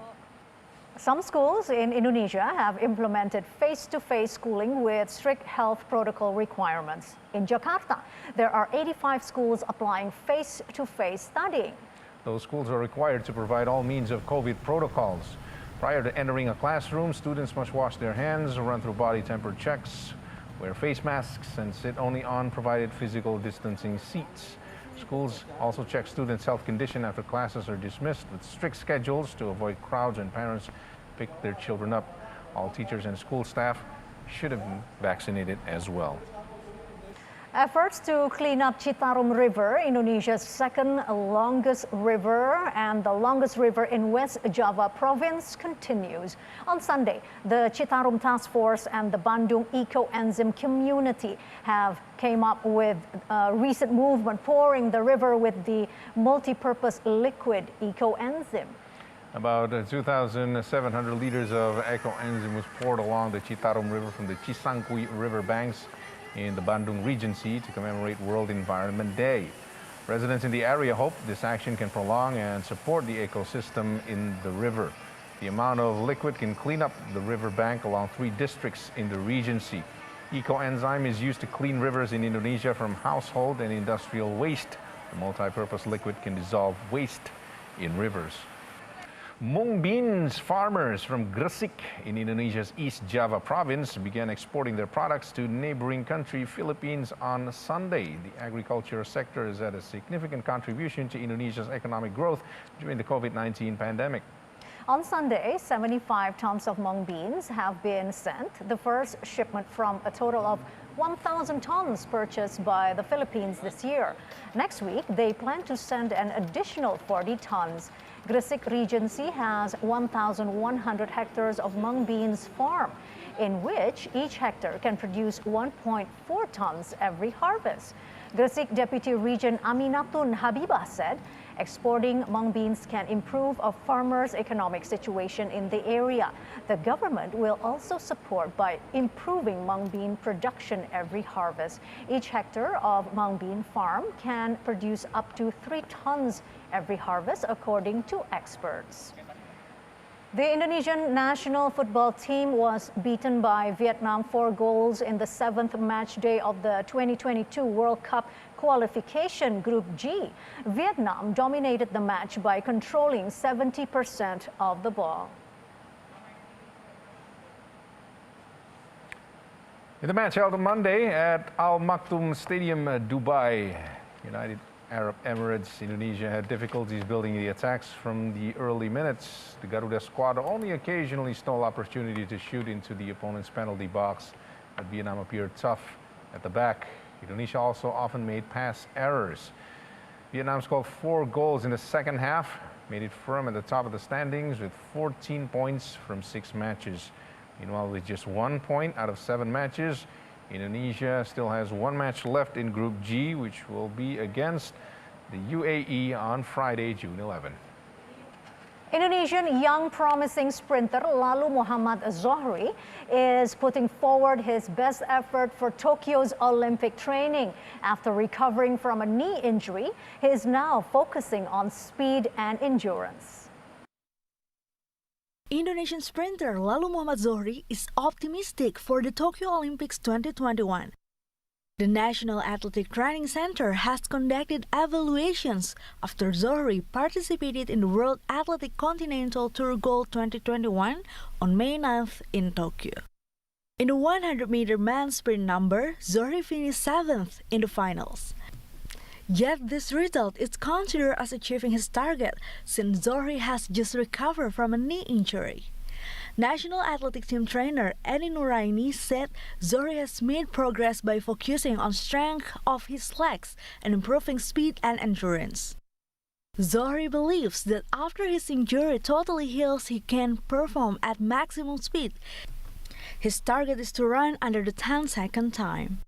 Some schools in Indonesia have implemented face-to-face schooling with strict health protocol requirements. In Jakarta, there are 85 schools applying face-to-face studying. Those schools are required to provide all means of COVID protocols. Prior to entering a classroom, students must wash their hands, run through body temperature checks, wear face masks, and sit only on provided physical distancing seats. Schools also check students' health condition after classes are dismissed with strict schedules to avoid crowds, and parents pick their children up. All teachers and school staff should have been vaccinated as well. Efforts to clean up Citarum River, Indonesia's second longest river and the longest river in West Java province, continues. On Sunday, the Citarum Task Force and the Bandung Eco-Enzym community have came up with a recent movement pouring the river with the multi-purpose liquid Eco-Enzym. About 2,700 liters of Eco-Enzym was poured along the Citarum River from the Cisangkui River banks in the Bandung Regency to commemorate World Environment Day. Residents in the area hope this action can prolong and support the ecosystem in the river. The amount of liquid can clean up the river bank along 3 districts in the Regency. Eco-Enzyme is used to clean rivers in Indonesia from household and industrial waste. The multi-purpose liquid can dissolve waste in rivers. Mung beans farmers from Gresik in Indonesia's East Java province began exporting their products to neighboring country Philippines on Sunday. The agriculture sector has had a significant contribution to Indonesia's economic growth during the COVID-19 pandemic. On Sunday, 75 tons of mung beans have been sent, the first shipment from a total of 1,000 tons purchased by the Philippines this year. Next week, they plan to send an additional 40 tons. Gresik Regency has 1,100 hectares of mung beans farm, in which each hectare can produce 1.4 tons every harvest. Gresik Deputy Regent Aminatun Habibah said exporting mung beans can improve a farmer's economic situation in the area. The government will also support by improving mung bean production every harvest. Each hectare of mung bean farm can produce up to 3 tons every harvest, according to experts. The Indonesian national football team was beaten by Vietnam 4 goals in the 7th match day of the 2022 World Cup qualification Group G. Vietnam dominated the match by controlling 70% of the ball. In the match held on Monday at Al Maktoum Stadium, Dubai, United Arab Emirates, Indonesia had difficulties building the attacks from the early minutes. The Garuda squad only occasionally stole opportunity to shoot into the opponent's penalty box, but Vietnam appeared tough at the back. Indonesia also often made pass errors. Vietnam scored 4 goals in the second half, made it firm at the top of the standings with 14 points from 6 matches. Meanwhile, with just 1 point out of 7 matches, Indonesia still has 1 match left in Group G, which will be against the UAE on Friday, June 11. Indonesian young promising sprinter Lalu Muhammad Zohri is putting forward his best effort for Tokyo's Olympic training. After recovering from a knee injury, he is now focusing on speed and endurance. Indonesian sprinter Lalu Muhammad Zohri is optimistic for the Tokyo Olympics 2021. The National Athletic Training Center has conducted evaluations after Zohri participated in the World Athletic Continental Tour Gold 2021 on May 9th in Tokyo. In the 100-meter men's sprint number, Zohri finished 7th in the finals. Yet this result is considered as achieving his target since Zohri has just recovered from a knee injury. National Athletic Team trainer Eni Nuraini said Zohri has made progress by focusing on strength of his legs and improving speed and endurance. Zohri believes that after his injury totally heals, he can perform at maximum speed. His target is to run under the 10-second time.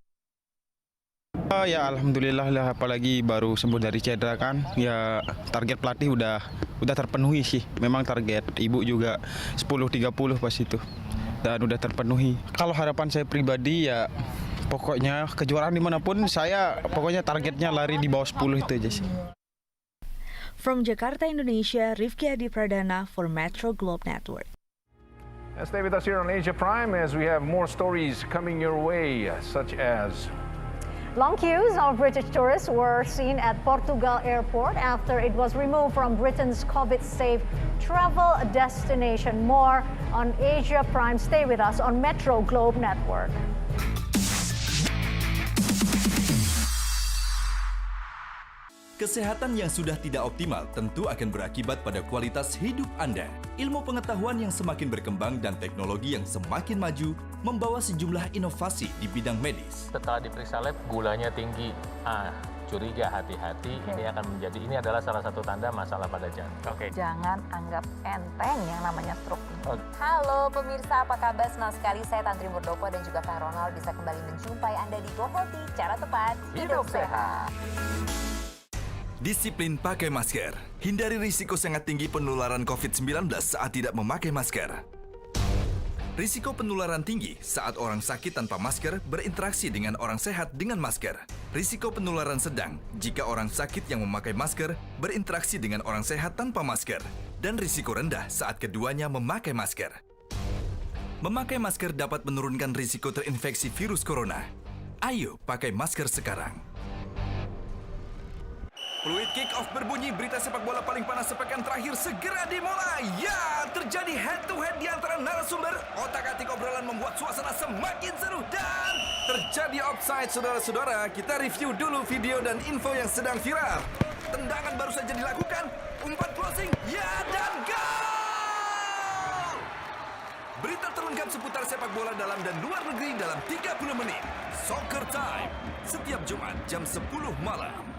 Ya alhamdulillah lah, apalagi baru sembuh dari cedera kan. Ya target pelatih udah terpenuhi sih. Memang target ibu juga 10.30 pas itu. Dan udah terpenuhi. Kalau harapan saya pribadi ya pokoknya kejuaraan dimanapun saya pokoknya targetnya lari di bawah 10 itu aja sih. From Jakarta, Indonesia, Rifki Adi Pradana for Metro Globe Network. Stay with us here on Asia Prime as we have more stories coming your way, such as Long queues of British tourists were seen at Portugal airport after it was removed from Britain's COVID-safe travel destination. More on Asia Prime. Stay with us on Metro Globe Network. Kesehatan yang sudah tidak optimal tentu akan berakibat pada kualitas hidup Anda. Ilmu pengetahuan yang semakin berkembang dan teknologi yang semakin maju membawa sejumlah inovasi di bidang medis. Setelah diperiksa lab, gulanya tinggi. Curiga, hati-hati. Ini adalah salah satu tanda masalah pada jantung. Jangan anggap enteng yang namanya stroke. Halo pemirsa, apa kabar? Senang sekali saya Tantri Murdoko dan juga Kak Ronald bisa kembali menjumpai Anda di Go Healthy. Cara tepat, hidup sehat. Disiplin pakai masker. Hindari risiko sangat tinggi penularan COVID-19 saat tidak memakai masker. Risiko penularan tinggi saat orang sakit tanpa masker berinteraksi dengan orang sehat dengan masker. Risiko penularan sedang jika orang sakit yang memakai masker berinteraksi dengan orang sehat tanpa masker. Dan risiko rendah saat keduanya memakai masker. Memakai masker dapat menurunkan risiko terinfeksi virus corona. Ayo pakai masker sekarang. Fluid kick-off berbunyi, berita sepak bola paling panas sepekan terakhir segera dimulai. Ya, terjadi head-to-head di antara narasumber. Otak-atik obrolan membuat suasana semakin seru. Dan terjadi offside, saudara-saudara. Kita review dulu video dan info yang sedang viral. Tendangan baru saja dilakukan. Umpan closing, ya dan gol! Berita terlengkap seputar sepak bola dalam dan luar negeri dalam 30 menit. Soccer Time, setiap Jumat jam 10 malam.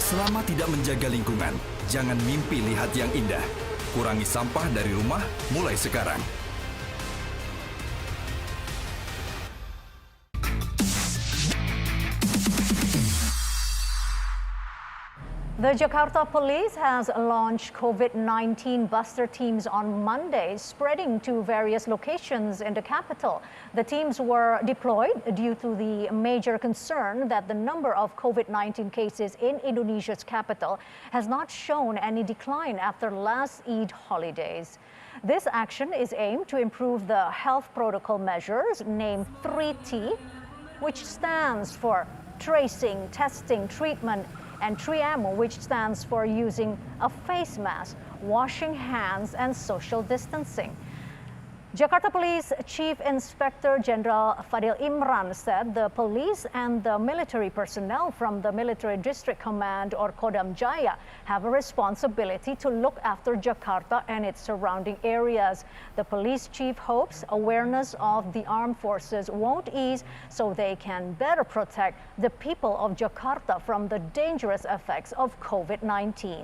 Selama tidak menjaga lingkungan, jangan mimpi lihat yang indah. Kurangi sampah dari rumah mulai sekarang. The Jakarta Police has launched COVID-19 buster teams on Monday, spreading to various locations in the capital. The teams were deployed due to the major concern that the number of COVID-19 cases in Indonesia's capital has not shown any decline after last Eid holidays. This action is aimed to improve the health protocol measures named 3T, which stands for tracing, testing, treatment, and 3M, which stands for using a face mask, washing hands, and social distancing. Jakarta Police Chief Inspector General Fadil Imran said the police and the military personnel from the Military District Command or Kodam Jaya have a responsibility to look after Jakarta and its surrounding areas. The police chief hopes awareness of the armed forces won't ease so they can better protect the people of Jakarta from the dangerous effects of COVID-19.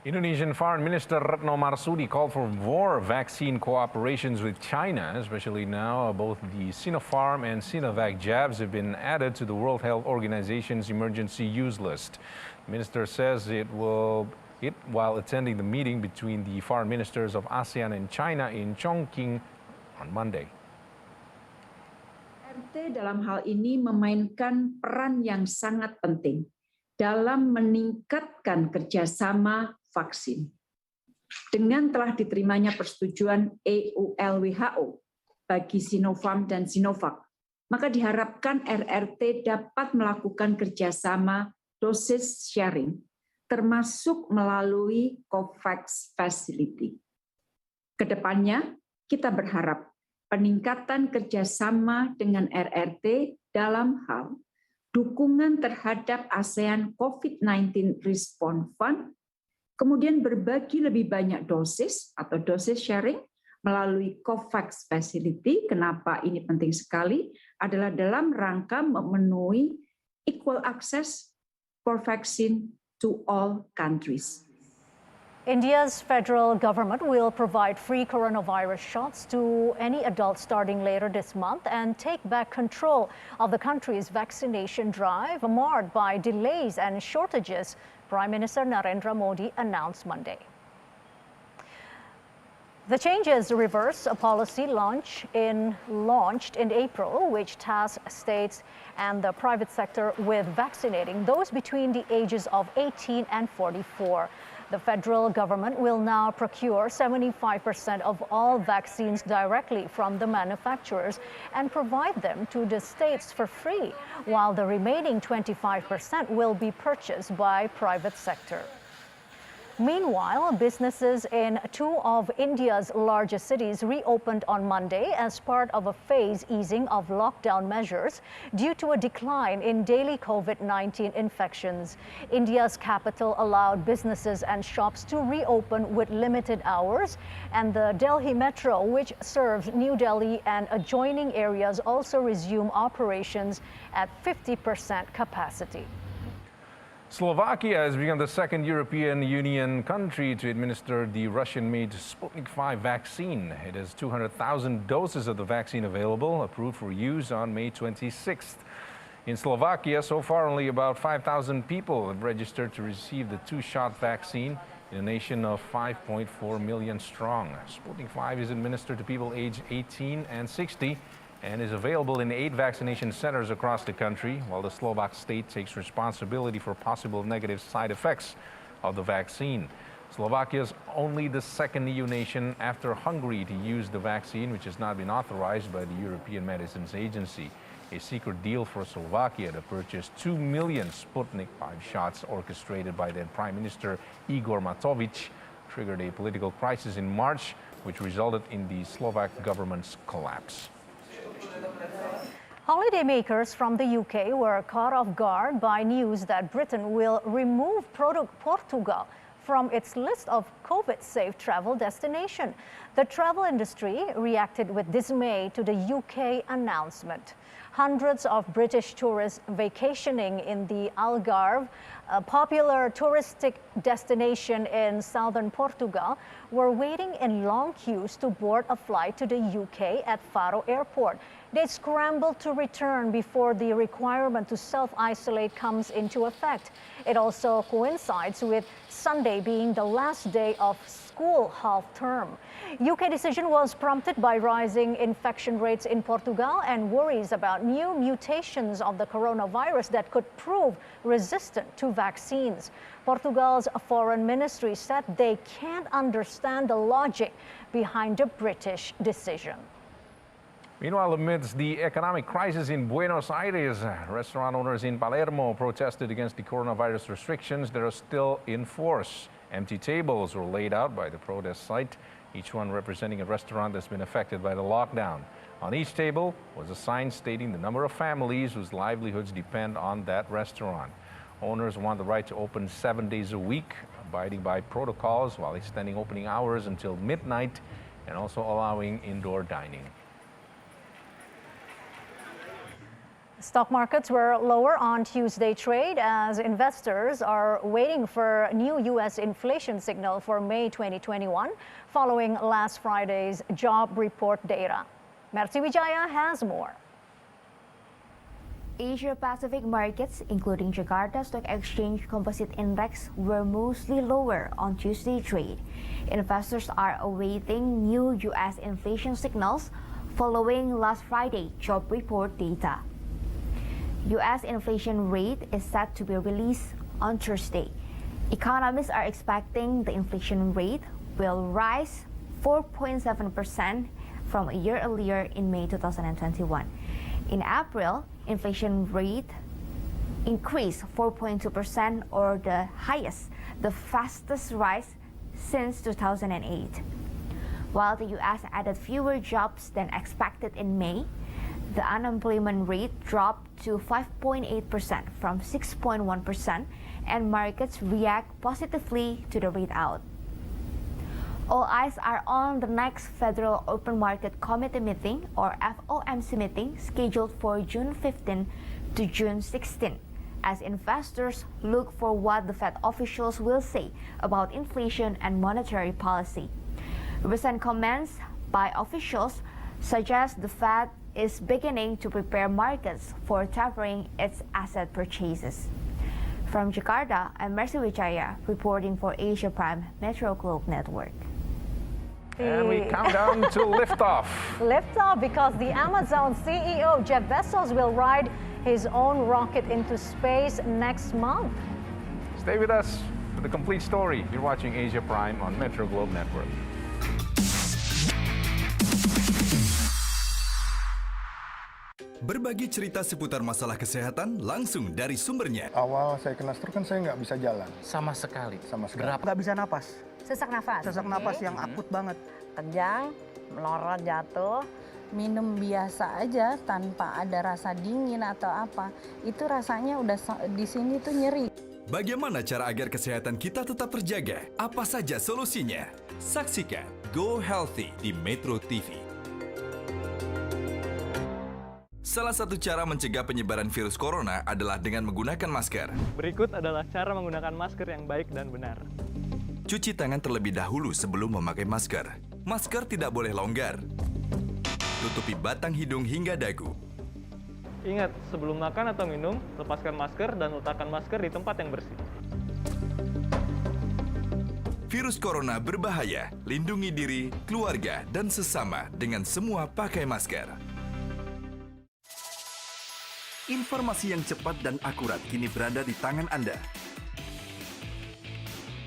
Indonesian Foreign Minister Retno Marsudi called for more vaccine cooperations with China, especially now both the Sinopharm and Sinovac jabs have been added to the World Health Organization's emergency use list. The minister says while attending the meeting between the foreign ministers of ASEAN and China in Chongqing on Monday. RT dalam hal ini memainkan peran yang sangat penting dalam meningkatkan kerjasama vaksin. Dengan telah diterimanya persetujuan EUL-WHO bagi Sinopharm dan Sinovac, maka diharapkan RRT dapat melakukan kerjasama dosis sharing, termasuk melalui COVAX Facility. Kedepannya, kita berharap peningkatan kerjasama dengan RRT dalam hal dukungan terhadap ASEAN COVID-19 Response Fund, kemudian berbagi lebih banyak dosis atau dosis sharing melalui COVAX Facility. Kenapa ini penting sekali? Adalah dalam rangka memenuhi equal access for vaccine to all countries. India's federal government will provide free coronavirus shots to any adult starting later this month and take back control of the country's vaccination drive marred by delays and shortages, Prime Minister Narendra Modi announced Monday. The changes reverse a policy launched in April, which tasked states and the private sector with vaccinating those between the ages of 18 and 44. The federal government will now procure 75% of all vaccines directly from the manufacturers and provide them to the states for free, while the remaining 25% will be purchased by private sector. Meanwhile, businesses in two of India's largest cities reopened on Monday as part of a phased easing of lockdown measures due to a decline in daily COVID-19 infections. India's capital allowed businesses and shops to reopen with limited hours, and the Delhi Metro, which serves New Delhi and adjoining areas, also resumed operations at 50% capacity. Slovakia has become the second European Union country to administer the Russian-made Sputnik V vaccine. It has 200,000 doses of the vaccine available, approved for use on May 26th. In Slovakia, so far only about 5,000 people have registered to receive the two-shot vaccine in a nation of 5.4 million strong. Sputnik V is administered to people aged 18 and 60 and is available in 8 vaccination centers across the country, while the Slovak state takes responsibility for possible negative side effects of the vaccine. Slovakia is only the second EU nation after Hungary to use the vaccine, which has not been authorized by the European Medicines Agency. A secret deal for Slovakia to purchase 2 million Sputnik V shots orchestrated by then Prime Minister Igor Matovic triggered a political crisis in March, which resulted in the Slovak government's collapse. Holidaymakers from the UK were caught off guard by news that Britain will remove Portugal from its list of COVID-safe travel destination. The travel industry reacted with dismay to the UK announcement. Hundreds of British tourists vacationing in the Algarve, a popular touristic destination in southern Portugal, were waiting in long queues to board a flight to the UK at Faro Airport. They scramble to return before the requirement to self-isolate comes into effect. It also coincides with Sunday being the last day of school half-term. UK decision was prompted by rising infection rates in Portugal and worries about new mutations of the coronavirus that could prove resistant to vaccines. Portugal's foreign ministry said they can't understand the logic behind the British decision. Meanwhile, amidst the economic crisis in Buenos Aires, restaurant owners in Palermo protested against the coronavirus restrictions that are still in force. Empty tables were laid out by the protest site, each one representing a restaurant that's been affected by the lockdown. On each table was a sign stating the number of families whose livelihoods depend on that restaurant. Owners want the right to open 7 days a week, abiding by protocols while extending opening hours until midnight and also allowing indoor dining. Stock markets were lower on Tuesday trade as investors are waiting for new U.S. inflation signal for May 2021 following last Friday's job report data. Mercy Wijaya has more. Asia-Pacific markets, including Jakarta Stock Exchange Composite Index, were mostly lower on Tuesday trade. Investors are awaiting new U.S. inflation signals following last Friday job report data. U.S. inflation rate is set to be released on Thursday. Economists are expecting the inflation rate will rise 4.7% from a year earlier in May 2021. In April, inflation rate increased 4.2%, or the highest, the fastest rise since 2008. While the U.S. added fewer jobs than expected in May, the unemployment rate dropped to 5.8% from 6.1%, and markets react positively to the readout. All eyes are on the next Federal Open Market Committee meeting, or FOMC meeting, scheduled for June 15 to June 16, as investors look for what the Fed officials will say about inflation and monetary policy. Recent comments by officials suggest the Fed is beginning to prepare markets for tapering its asset purchases. From Jakarta, I'm Mercy Wijaya reporting for Asia Prime Metro Globe Network. And we count down to liftoff. Liftoff because the Amazon CEO Jeff Bezos will ride his own rocket into space next month. Stay with us for the complete story. You're watching Asia Prime on Metro Globe Network. Berbagi cerita seputar masalah kesehatan langsung dari sumbernya. Awal saya kena stroke kan saya nggak bisa jalan. Sama sekali. Sama sekali. Nggak bisa napas. Sesak nafas. Sesak napas yang akut banget. Kejang, melorot jatuh, minum biasa aja tanpa ada rasa dingin atau apa. Itu rasanya udah di sini tuh nyeri. Bagaimana cara agar kesehatan kita tetap terjaga? Apa saja solusinya? Saksikan Go Healthy di Metro TV. Salah satu cara mencegah penyebaran virus corona adalah dengan menggunakan masker. Berikut adalah cara menggunakan masker yang baik dan benar. Cuci tangan terlebih dahulu sebelum memakai masker. Masker tidak boleh longgar. Tutupi batang hidung hingga dagu. Ingat, sebelum makan atau minum, lepaskan masker dan letakkan masker di tempat yang bersih. Virus corona berbahaya. Lindungi diri, keluarga, dan sesama dengan semua pakai masker. Informasi yang cepat dan akurat kini berada di tangan Anda.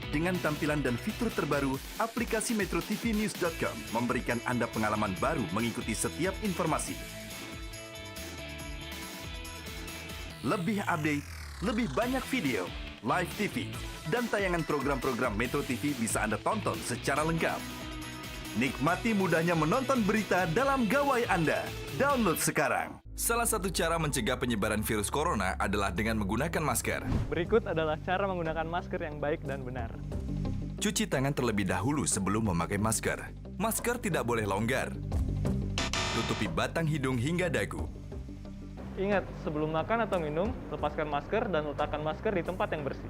Dengan tampilan dan fitur terbaru, aplikasi metrotvnews.com memberikan Anda pengalaman baru mengikuti setiap informasi. Lebih update, lebih banyak video, live TV, dan tayangan program-program Metro TV bisa Anda tonton secara lengkap. Nikmati mudahnya menonton berita dalam gawai Anda. Download sekarang. Salah satu cara mencegah penyebaran virus corona adalah dengan menggunakan masker. Berikut adalah cara menggunakan masker yang baik dan benar. Cuci tangan terlebih dahulu sebelum memakai masker. Masker tidak boleh longgar. Tutupi batang hidung hingga dagu. Ingat, sebelum makan atau minum, lepaskan masker dan letakkan masker di tempat yang bersih.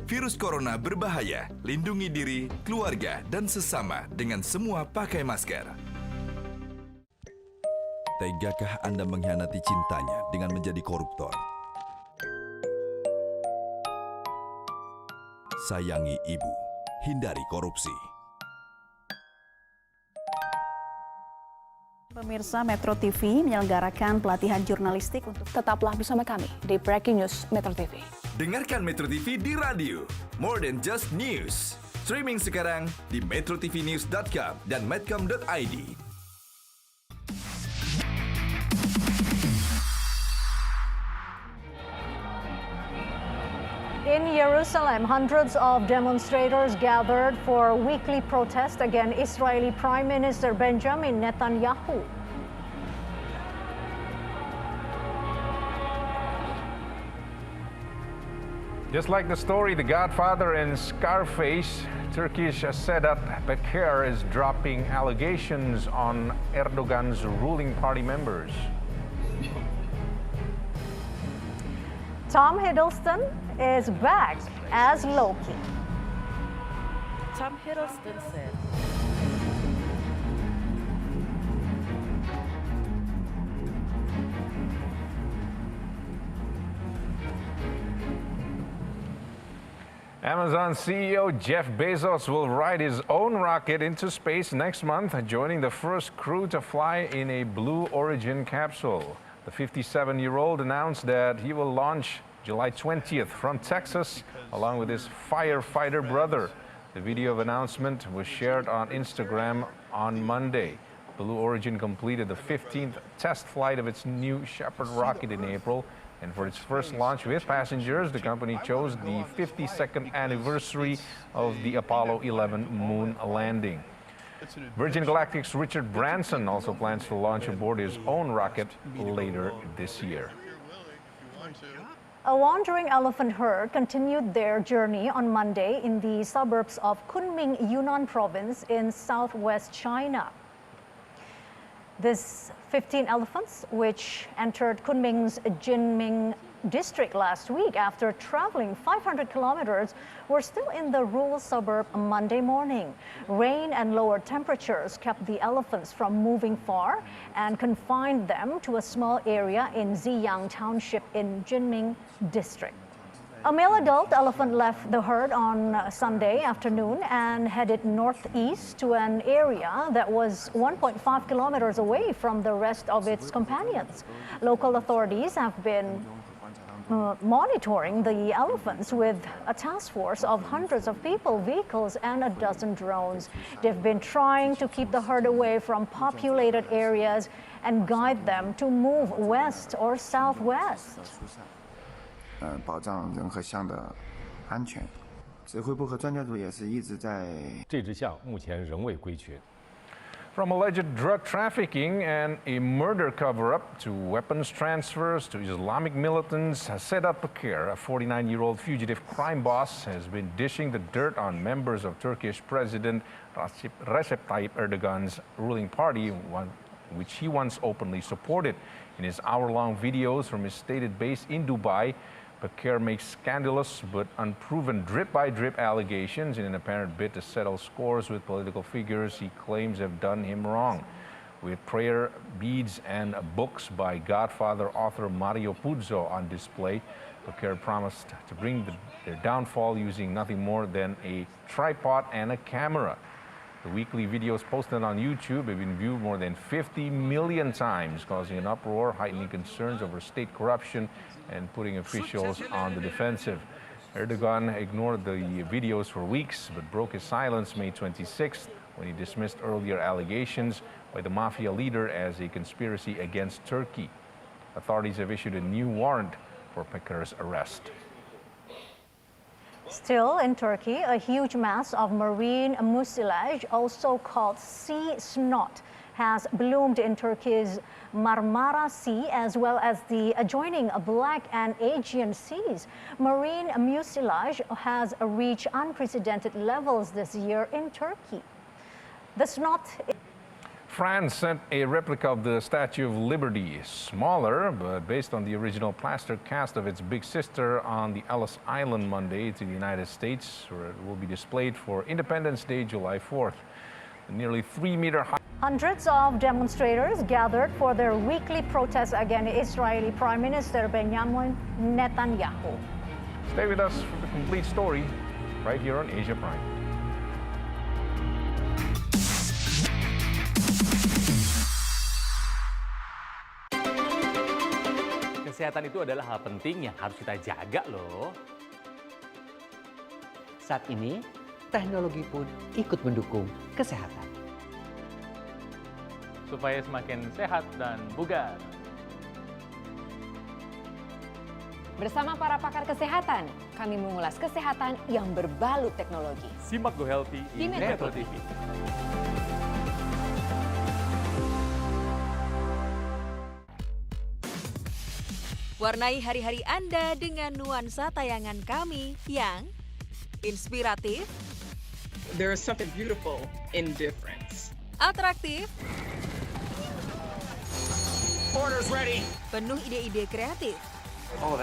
Virus corona berbahaya. Lindungi diri, keluarga, dan sesama dengan semua pakai masker. Tegakah Anda mengkhianati cintanya dengan menjadi koruptor? Sayangi ibu, hindari korupsi. Pemirsa Metro TV menyelenggarakan pelatihan jurnalistik untuk tetaplah bersama kami di Breaking News Metro TV. Dengarkan Metro TV di radio, more than just news. Streaming sekarang di metrotvnews.com dan medcom.id. In Jerusalem, hundreds of demonstrators gathered for a weekly protest against Israeli Prime Minister Benjamin Netanyahu. Just like the story The Godfather and Scarface, Turkish Sedat Peker is dropping allegations on Erdogan's ruling party members. Tom Hiddleston is back as Loki. Tom Hiddleston said. Amazon CEO Jeff Bezos will ride his own rocket into space next month, joining the first crew to fly in a Blue Origin capsule. The 57-year-old announced that he will launch July 20th from Texas, along with his firefighter brother. The video of announcement was shared on Instagram on Monday. Blue Origin completed the 15th test flight of its New Shepard rocket in April, and for its first launch with passengers, the company chose the 52nd anniversary of the Apollo 11 moon landing. Virgin Galactic's Richard Branson also plans to launch aboard his own rocket later this year. A wandering elephant herd continued their journey on Monday in the suburbs of Kunming, Yunnan province in southwest China. These 15 elephants, which entered Kunming's Jinming district last week after traveling 500 kilometers, were still in the rural suburb Monday morning. Rain and lower temperatures kept the elephants from moving far and confined them to a small area in Ziyang Township in Jinming district. A male adult elephant left the herd on Sunday afternoon and headed northeast to an area that was 1.5 kilometers away from the rest of its companions. Local authorities have been monitoring the elephants with a task force of hundreds of people, vehicles, and a dozen drones. They've been trying to keep the herd away from populated areas and guide them to move west or southwest. 保障人和象的安全。指挥部和专家组也是一直在。这支象目前仍未归群。 From alleged drug trafficking and a murder cover-up to weapons transfers to Islamic militants, Sedat Peker, a 49-year-old fugitive crime boss, has been dishing the dirt on members of Turkish President Recep Tayyip Erdogan's ruling party, which he once openly supported. In his hour-long videos from his stated base in Dubai, Peker makes scandalous but unproven drip-by-drip allegations in an apparent bid to settle scores with political figures he claims have done him wrong. With prayer beads and books by Godfather author Mario Puzo on display, Peker promised to bring their downfall using nothing more than a tripod and a camera. The weekly videos posted on YouTube have been viewed more than 50 million times, causing an uproar, heightening concerns over state corruption, and putting officials on the defensive. Erdogan ignored the videos for weeks, but broke his silence May 26th when he dismissed earlier allegations by the mafia leader as a conspiracy against Turkey. Authorities have issued a new warrant for Peker's arrest. Still in Turkey, a huge mass of marine mucilage, also called sea snot, has bloomed in Turkey's Marmara Sea as well as the adjoining Black and Aegean Seas. Marine mucilage has reached unprecedented levels this year in Turkey. The snot. France sent a replica of the Statue of Liberty, smaller, but based on the original plaster cast of its big sister on the Ellis Island Monday to the United States, where it will be displayed for Independence Day, July 4th. The nearly 3-meter high Hundreds of demonstrators gathered for their weekly protest against Israeli Prime Minister Benjamin Netanyahu. Stay with us for the complete story right here on Asia Prime. Kesehatan itu adalah hal penting yang harus kita jaga loh. Saat ini, teknologi pun ikut mendukung kesehatan. Supaya semakin sehat dan bugar. Bersama para pakar kesehatan, kami mengulas kesehatan yang berbalut teknologi. Simak Go Healthy di Metro TV. Warnai hari-hari Anda dengan nuansa tayangan kami yang inspiratif, there is something beautiful in difference. Atraktif, Orders ready. Penuh ide-ide kreatif. Oh,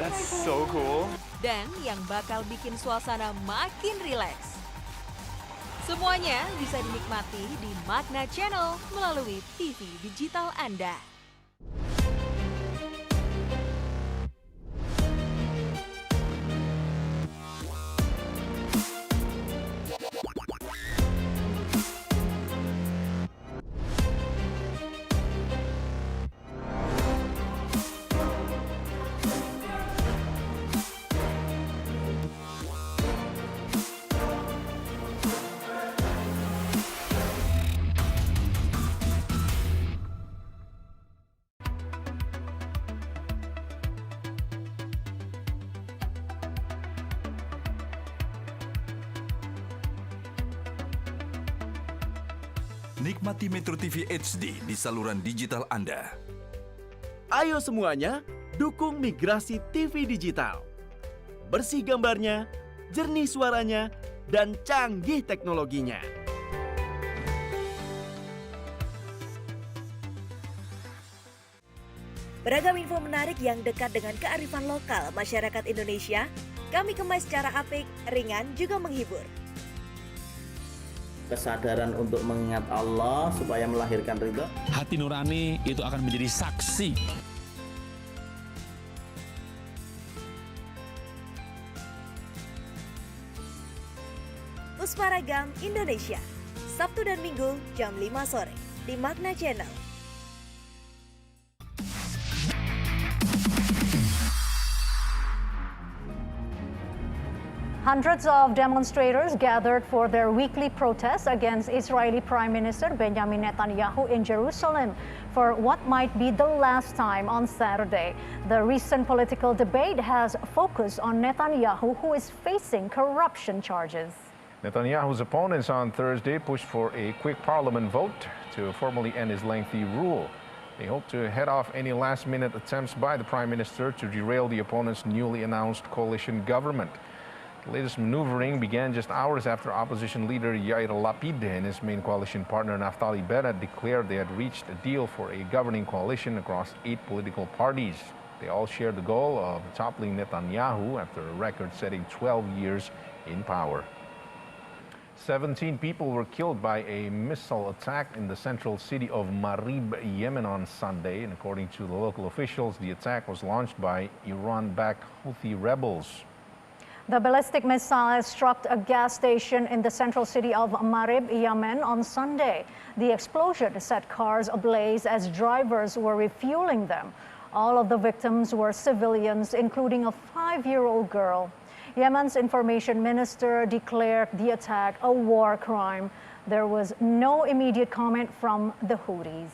that's so cool. Dan yang bakal bikin suasana makin rileks. Semuanya bisa dinikmati di Magna Channel melalui TV digital Anda. Nikmati Metro TV HD di saluran digital Anda. Ayo semuanya, dukung migrasi TV digital. Bersih gambarnya, jernih suaranya, dan canggih teknologinya. Beragam info menarik yang dekat dengan kearifan lokal masyarakat Indonesia, kami kemas secara apik, ringan, juga menghibur. Kesadaran untuk mengingat Allah supaya melahirkan ridho. Hati nurani itu akan menjadi saksi. Pusparagam Indonesia, Sabtu dan Minggu jam 5 sore di Magna Channel. Hundreds of demonstrators gathered for their weekly protest against Israeli Prime Minister Benjamin Netanyahu in Jerusalem for what might be the last time on Saturday. The recent political debate has focused on Netanyahu, who is facing corruption charges. Netanyahu's opponents on Thursday pushed for a quick parliament vote to formally end his lengthy rule. They hope to head off any last-minute attempts by the Prime Minister to derail the opponent's newly announced coalition government. The latest maneuvering began just hours after opposition leader Yair Lapid and his main coalition partner Naftali Bennett declared they had reached a deal for a governing coalition across 8 political parties. They all share the goal of toppling Netanyahu after a record-setting 12 years in power. 17 people were killed by a missile attack in the central city of Marib, Yemen on Sunday. And according to the local officials, the attack was launched by Iran-backed Houthi rebels. The ballistic missile struck a gas station in the central city of Marib, Yemen on Sunday. The explosion set cars ablaze as drivers were refueling them. All of the victims were civilians, including a 5-year-old girl. Yemen's information minister declared the attack a war crime. There was no immediate comment from the Houthis.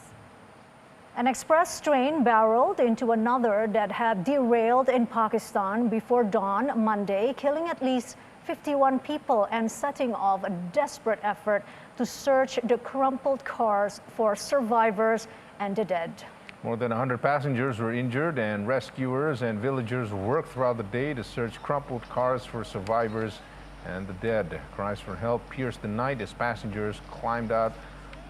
An express train barreled into another that had derailed in Pakistan before dawn Monday, killing at least 51 people and setting off a desperate effort to search the crumpled cars for survivors and the dead. More than 100 passengers were injured, and rescuers and villagers worked throughout the day to search crumpled cars for survivors and the dead. Cries for help pierced the night as passengers climbed out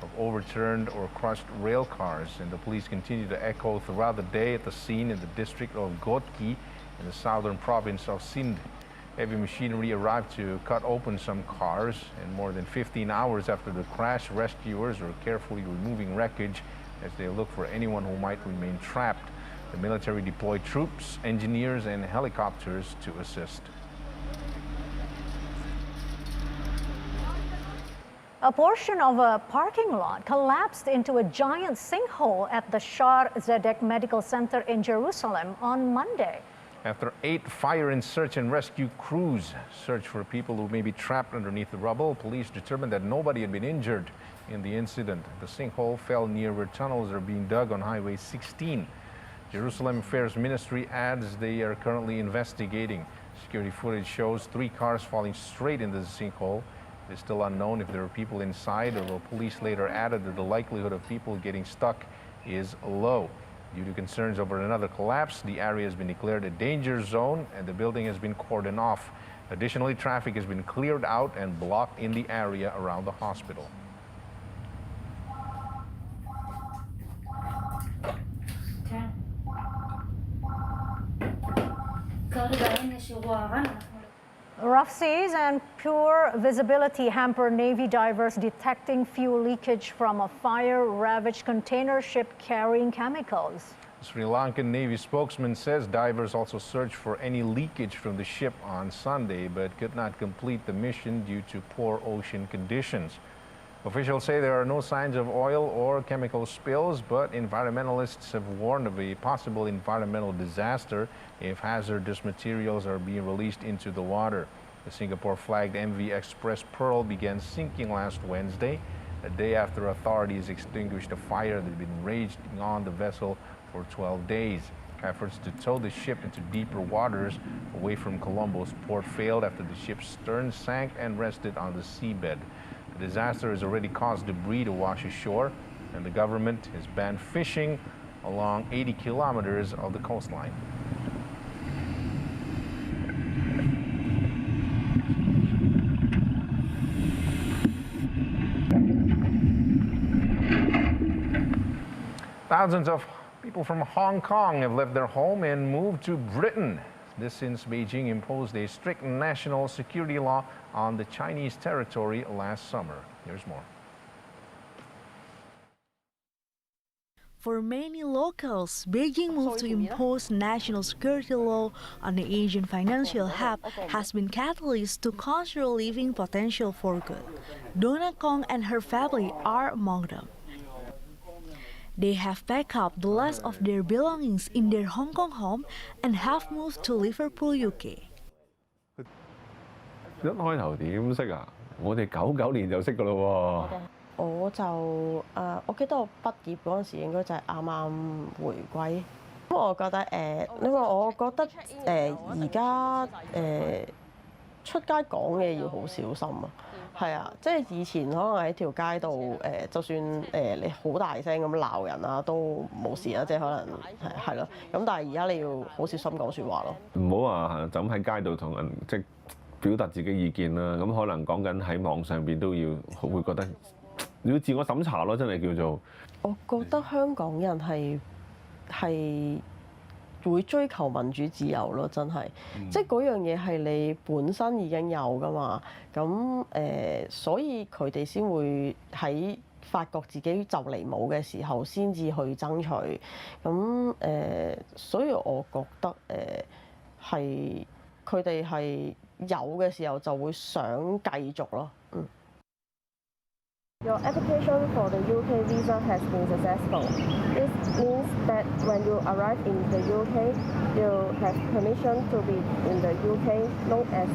of overturned or crushed rail cars, and the police continued to echo throughout the day at the scene in the district of Ghotki in the southern province of Sindh. Heavy machinery arrived to cut open some cars, and more than 15 hours after the crash, rescuers are carefully removing wreckage as they look for anyone who might remain trapped. The military deployed troops, engineers, and helicopters to assist. A portion of a parking lot collapsed into a giant sinkhole at the Shar Zedek Medical Center in Jerusalem on Monday. After 8 fire and search and rescue crews searched for people who may be trapped underneath the rubble, police determined that nobody had been injured in the incident. The sinkhole fell near where tunnels are being dug on Highway 16. Jerusalem Affairs Ministry adds they are currently investigating. Security footage shows 3 cars falling straight into the sinkhole. It is still unknown if there are people inside, although police later added that the likelihood of people getting stuck is low. Due to concerns over another collapse, the area has been declared a danger zone and the building has been cordoned off. Additionally, traffic has been cleared out and blocked in the area around the hospital. Rough seas and poor visibility hamper Navy divers detecting fuel leakage from a fire-ravaged container ship carrying chemicals. Sri Lankan Navy spokesman says divers also searched for any leakage from the ship on Sunday, but could not complete the mission due to poor ocean conditions. Officials say there are no signs of oil or chemical spills, but environmentalists have warned of a possible environmental disaster if hazardous materials are being released into the water. The Singapore-flagged MV Express Pearl began sinking last Wednesday, a day after authorities extinguished a fire that had been raging on the vessel for 12 days. Efforts to tow the ship into deeper waters away from Colombo's port failed after the ship's stern sank and rested on the seabed. The disaster has already caused debris to wash ashore, and the government has banned fishing along 80 kilometers of the coastline. Thousands of people from Hong Kong have left their home and moved to Britain. This since Beijing imposed a strict national security law on the Chinese territory last summer. Here's more. For many locals, Beijing move to impose national security law on the Asian financial hub has been catalyst to cultural living potential for good. Donna Kong and her family are among them. They have packed up the last of their belongings in their Hong Kong home and have moved to Liverpool, UK. 一開頭點識啊？我哋99年就識㗎咯喎。我記得我畢業嗰陣時應該就係啱啱回歸。咁我覺得因為我覺得而家出街講嘢要好小心啊。係啊，即係以前可能喺條街度就算你好大聲咁鬧人啊，都冇事啦，即係可能係咯。咁但係而家你要好小心講説話咯。唔好話就咁喺街度同人即係表達自己意見啦。咁可能講緊喺網上邊都要會覺得要自我審查咯，真係叫做。我覺得香港人係會追求民主自由咯，真係，即係嗰樣嘢係你本身已經有噶嘛，咁所以佢哋先會喺發覺自己就嚟冇嘅時候，先至去爭取，咁所以我覺得係佢哋係有嘅時候就會想繼續咯，Your application for the UK visa has been successful. This means that when you arrive in the UK, you have permission to be in the UK, known as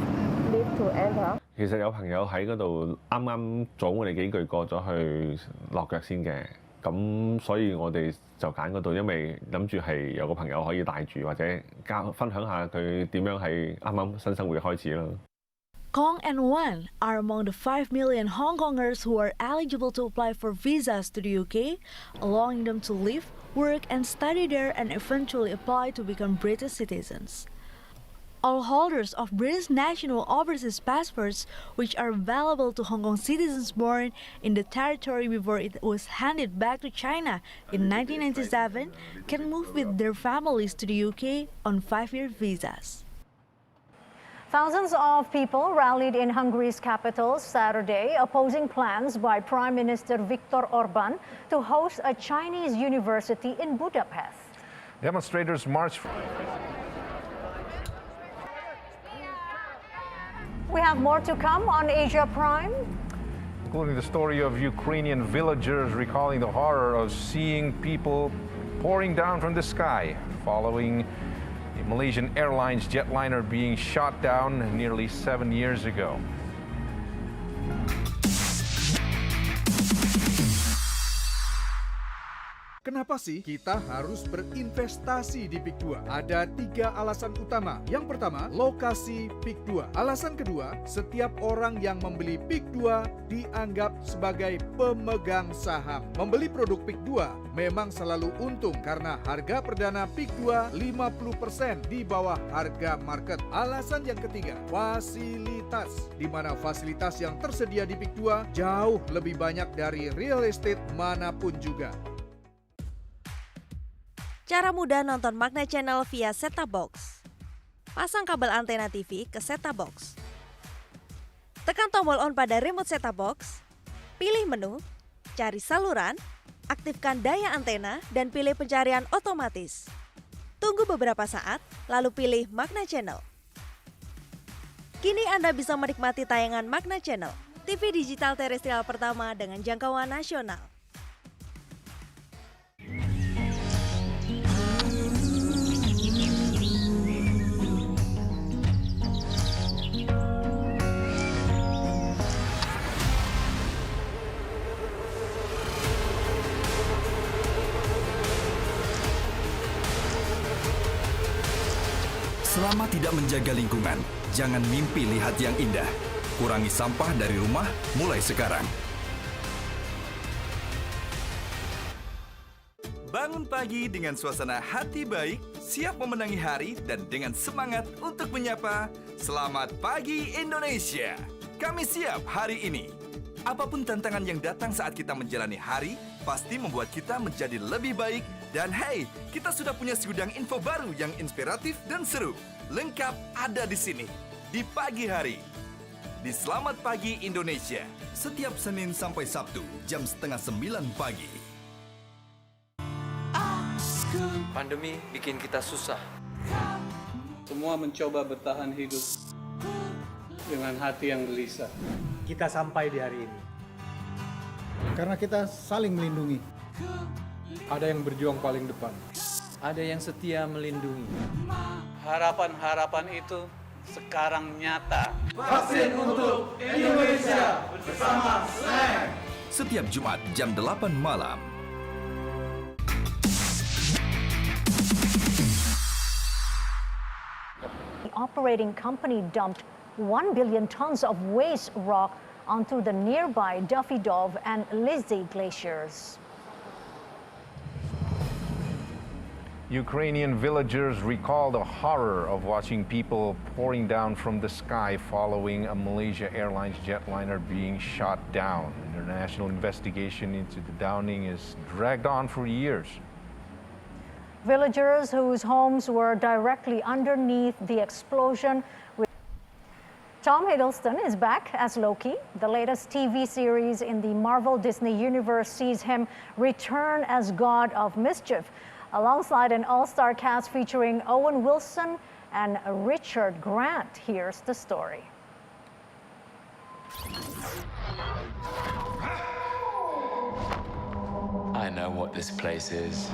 leave to enter. 其實有朋友喺嗰度啱啱早我哋幾句過咗去落腳先嘅，咁所以我哋就揀嗰度，因為諗住係有個朋友可以帶住或者分享下佢點樣喺啱啱新生活嘅開始啦。Kong and Wan are among the 5 million Hong Kongers who are eligible to apply for visas to the UK, allowing them to live, work and study there and eventually apply to become British citizens. All holders of British national overseas passports, which are available to Hong Kong citizens born in the territory before it was handed back to China in 1997, can move with their families to the UK on 5-year visas. Thousands of people rallied in Hungary's capital Saturday, opposing plans by Prime Minister Viktor Orban to host a Chinese university in Budapest. Demonstrators marched. We have more to come on Asia Prime, Including the story of Ukrainian villagers recalling the horror of seeing people pouring down from the sky following a Malaysian Airlines jetliner being shot down nearly 7 years ago. Kenapa sih kita harus berinvestasi di PIK 2? Ada 3 alasan utama. Yang pertama, lokasi PIK 2. Alasan kedua, setiap orang yang membeli PIK 2 dianggap sebagai pemegang saham. Membeli produk PIK 2 memang selalu untung karena harga perdana PIK 2 50% di bawah harga market. Alasan yang ketiga, fasilitas. Di mana fasilitas yang tersedia di PIK 2 jauh lebih banyak dari real estate manapun juga. Cara mudah nonton Magna Channel via set-top box. Pasang kabel antena TV ke set-top box. Tekan tombol on pada remote set-top box. Pilih menu, cari saluran, aktifkan daya antena, dan pilih pencarian otomatis. Tunggu beberapa saat, lalu pilih Magna Channel. Kini Anda bisa menikmati tayangan Magna Channel, TV digital terestrial pertama dengan jangkauan nasional. Selama tidak menjaga lingkungan, jangan mimpi lihat yang indah. Kurangi sampah dari rumah mulai sekarang. Bangun pagi dengan suasana hati baik, siap memenangi hari dan dengan semangat untuk menyapa Selamat Pagi Indonesia. Kami siap hari ini. Apapun tantangan yang datang saat kita menjalani hari, pasti membuat kita menjadi lebih baik. Dan hey, kita sudah punya segudang info baru yang inspiratif dan seru. Lengkap ada di sini, di pagi hari. Di Selamat Pagi Indonesia, setiap Senin sampai Sabtu, jam 8:30 pagi. Pandemi bikin kita susah. Semua mencoba bertahan hidup dengan hati yang gelisah. Kita sampai di hari ini Karena kita saling melindungi. Ada yang berjuang paling depan. Ada yang setia melindungi. Harapan-harapan itu sekarang nyata. Vaksin untuk Indonesia bersama Slang. Setiap Jumat jam 8 malam. The operating company dumped 1 billion tons of waste rock onto the nearby Davidov and Lizzy glaciers. Ukrainian villagers recall the horror of watching people pouring down from the sky following a Malaysia Airlines jetliner being shot down. International investigation into the downing is dragged on for years. Villagers whose homes were directly underneath the explosion. Tom Hiddleston is back as Loki. The latest TV series in the Marvel Disney Universe sees him return as God of Mischief, alongside an all-star cast featuring Owen Wilson and Richard Grant. Here's the story. I know what this place is.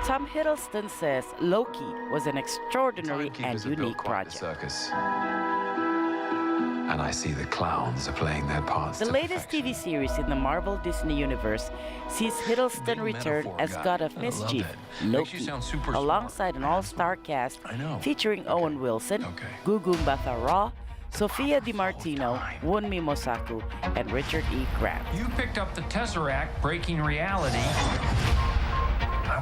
Tom Hiddleston says Loki was an extraordinary and unique project. And I see the clowns are playing their parts. The latest TV series in the Marvel Disney Universe sees Hiddleston return as God of Mischief, Loki, alongside an all-star cast featuring Owen Wilson, Gugu Mbatha-Raw, Sofia DiMartino, Wunmi Mosaku, and Richard E. Grant. You picked up the Tesseract, breaking reality.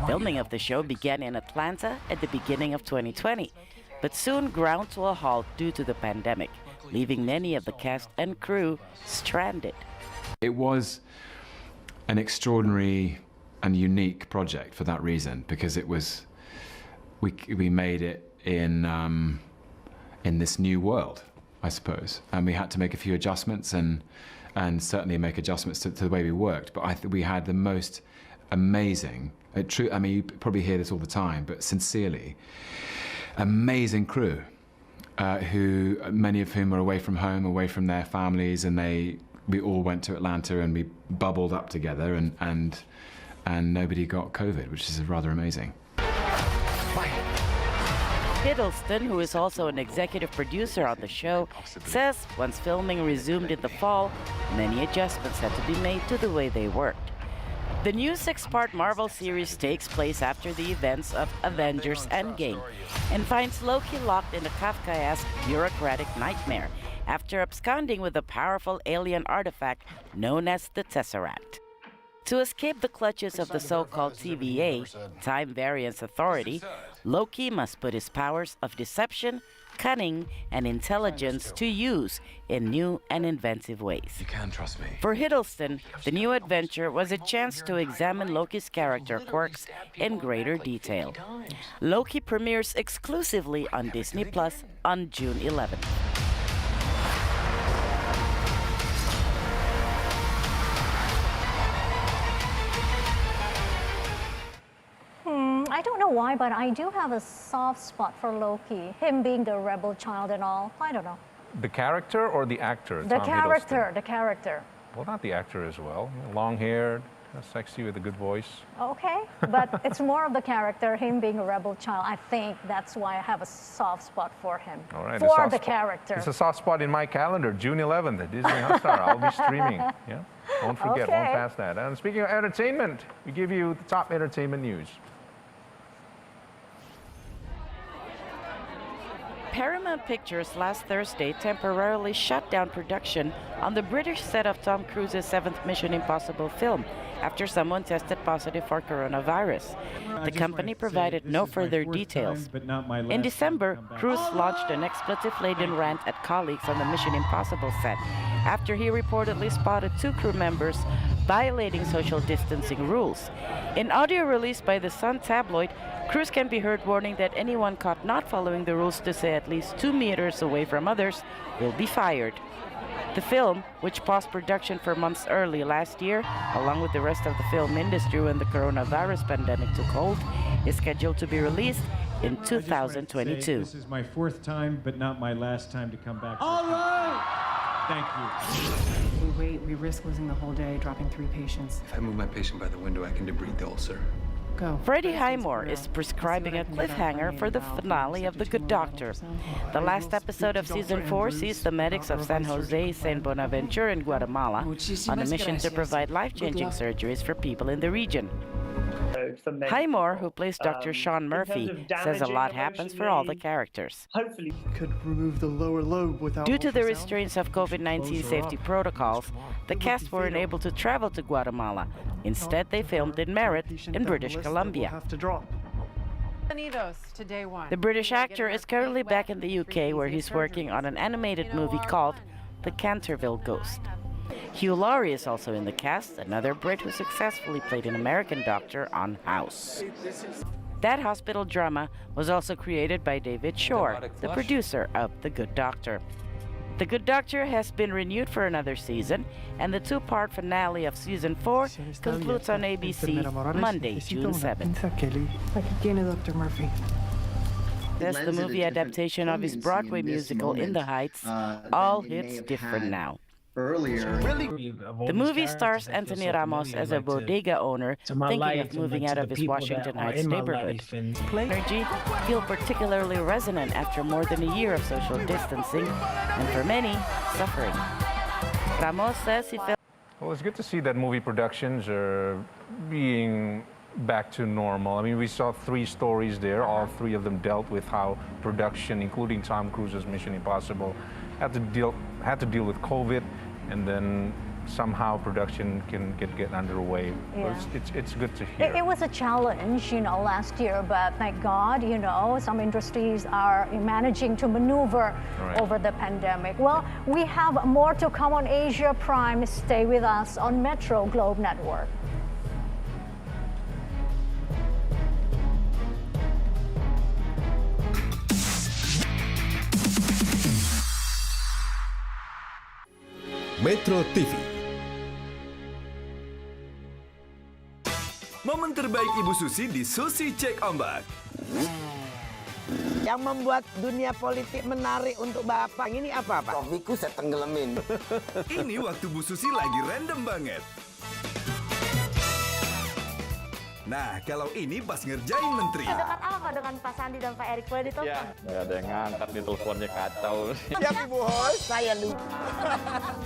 Filming of the show began in Atlanta at the beginning of 2020, but soon ground to a halt due to the pandemic, leaving many of the cast and crew stranded. It was an extraordinary and unique project for that reason, because it was we made it in in this new world, I suppose. And we had to make a few adjustments and certainly make adjustments to the way we worked. But I think we had the most amazing, I mean, you probably hear this all the time, but sincerely, amazing crew, who many of whom are away from home, away from their families, and we all went to Atlanta and we bubbled up together, and nobody got COVID, which is rather amazing. Hiddleston, who is also an executive producer on the show, says once filming resumed in the fall, many adjustments had to be made to the way they worked. The new 6-part Marvel series takes place after the events of Avengers Endgame and finds Loki locked in a Kafkaesque bureaucratic nightmare after absconding with a powerful alien artifact known as the Tesseract. To escape the clutches of the so-called TVA, Time Variance Authority, Loki must put his powers of deception, cunning, and intelligence to use in new and inventive ways. You can trust me. For Hiddleston, the new adventure was a chance to examine Loki's character quirks in greater detail. Loki premieres exclusively on Disney Plus on June 11th. I don't know why, but I do have a soft spot for Loki. Him being the rebel child and all. I don't know. The character or the actor? The Tom character, Hiddleston? the character. Well, not the actor as well. Long-haired, sexy with a good voice. Okay, but it's more of the character, him being a rebel child. I think that's why I have a soft spot for him. All right, For the character. It's a soft spot in my calendar, June 11th at Disney Hotstar. I'll be streaming. Yeah, won't forget, won't pass that. And speaking of entertainment, we give you the top entertainment news. Paramount Pictures last Thursday temporarily shut down production on the British set of Tom Cruise's 7th Mission Impossible film after someone tested positive for coronavirus. The company provided no further details. In December, Cruise launched an expletive-laden rant at colleagues on the Mission Impossible set after he reportedly spotted 2 crew members violating social distancing rules. In audio released by the Sun tabloid, Cruise can be heard warning that anyone caught not following the rules to stay at least 2 meters away from others will be fired. The film, which paused production for months early last year, along with the rest of the film industry when the coronavirus pandemic took hold, is scheduled to be released in 2022. This is my 4th time, but not my last time to come back. All right! Thank you. We wait, we risk losing the whole day, dropping 3 patients. If I move my patient by the window, I can debride the ulcer. Go. Freddie Highmore is prescribing a cliffhanger for the finale of The Good Doctor. The last episode of season 4 sees the medics of San Jose, San Bonaventure, and Guatemala on a mission to provide life-changing surgeries for people in the region. Highmore, who plays Dr. Sean Murphy, says a lot happens for all the characters. Hopefully, could remove the lower lobe without. Due to the restraints of COVID-19 safety protocols, the cast were unable to travel to Guatemala. Instead, they filmed in Merritt in British Columbia. The British actor is currently back in the UK, where he's working on an animated movie called The Canterville Ghost. Hugh Laurie is also in the cast, another Brit who successfully played an American doctor on House. That hospital drama was also created by David Shore, the producer of The Good Doctor. The Good Doctor has been renewed for another season, and the 2-part finale of season 4 concludes on ABC Monday, June 7th. Dr. Murphy. As the movie adaptation of his Broadway musical In the Heights, all hits different now. The movie stars Anthony Ramos as a bodega owner thinking of moving out of his Washington Heights neighborhood. Energy feel particularly resonant after more than a year of social distancing, and for many, suffering. Ramos says he felt... Well, it's good to see that movie productions are being back to normal. I mean, we saw 3 stories there. All 3 of them dealt with how production, including Tom Cruise's Mission Impossible, had to deal with COVID, and then somehow production can get underway. Yeah. It's good to hear. It was a challenge, last year, but thank God, some industries are managing to maneuver over the pandemic. Well, we have more to come on Asia Prime. Stay with us on Metro Globe Network. Metro TV. Momen terbaik Ibu Susi di Susi Cek Ombak. Yang membuat dunia politik menarik untuk Bapak ini apa, Pak? Kopiku saya tenggelamin. Ini waktu Bu Susi lagi random banget. Nah, kalau ini pas ngerjain menteri. Dekat apa dengan Pak Sandi dan Pak Erick? Boleh ditelepon? Ya, nggak ada yang ngangkat di teleponnya kacau. Ya, Ibu host, saya lupa.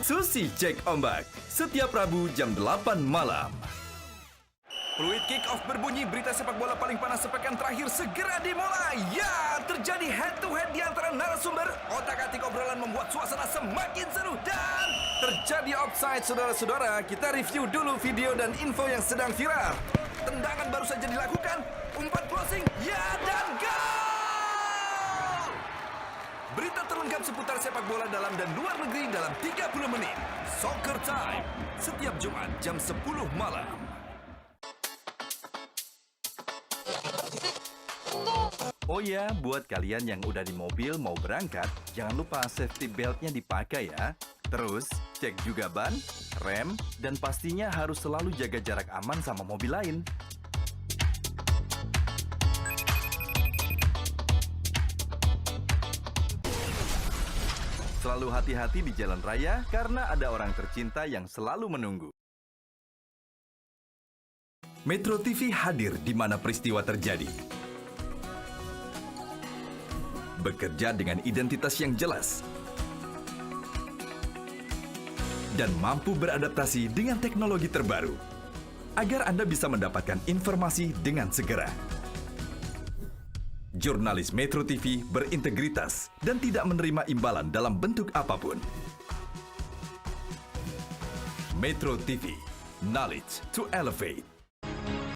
Susi Cek Ombak, setiap Rabu jam 8 malam. Fluid kick-off berbunyi, berita sepak bola paling panas sepekan terakhir segera dimulai. Ya, terjadi head-to-head di antara narasumber. Otak-atik obrolan membuat suasana semakin seru. Dan terjadi offside, saudara-saudara. Kita review dulu video dan info yang sedang viral. Tendangan baru saja dilakukan, umpan closing, ya dan gol! Berita terlengkap seputar sepak bola dalam dan luar negeri dalam 30 menit. Soccer Time, setiap Jumat jam 10 malam. Oh ya, buat kalian yang udah di mobil mau berangkat, jangan lupa safety beltnya dipakai ya. Terus, cek juga ban, rem, dan pastinya harus selalu jaga jarak aman sama mobil lain. Selalu hati-hati di jalan raya karena ada orang tercinta yang selalu menunggu. Metro TV hadir di mana peristiwa terjadi. Bekerja dengan identitas yang jelas dan mampu beradaptasi dengan teknologi terbaru agar Anda bisa mendapatkan informasi dengan segera. Jurnalis Metro TV berintegritas dan tidak menerima imbalan dalam bentuk apapun. Metro TV, knowledge to elevate.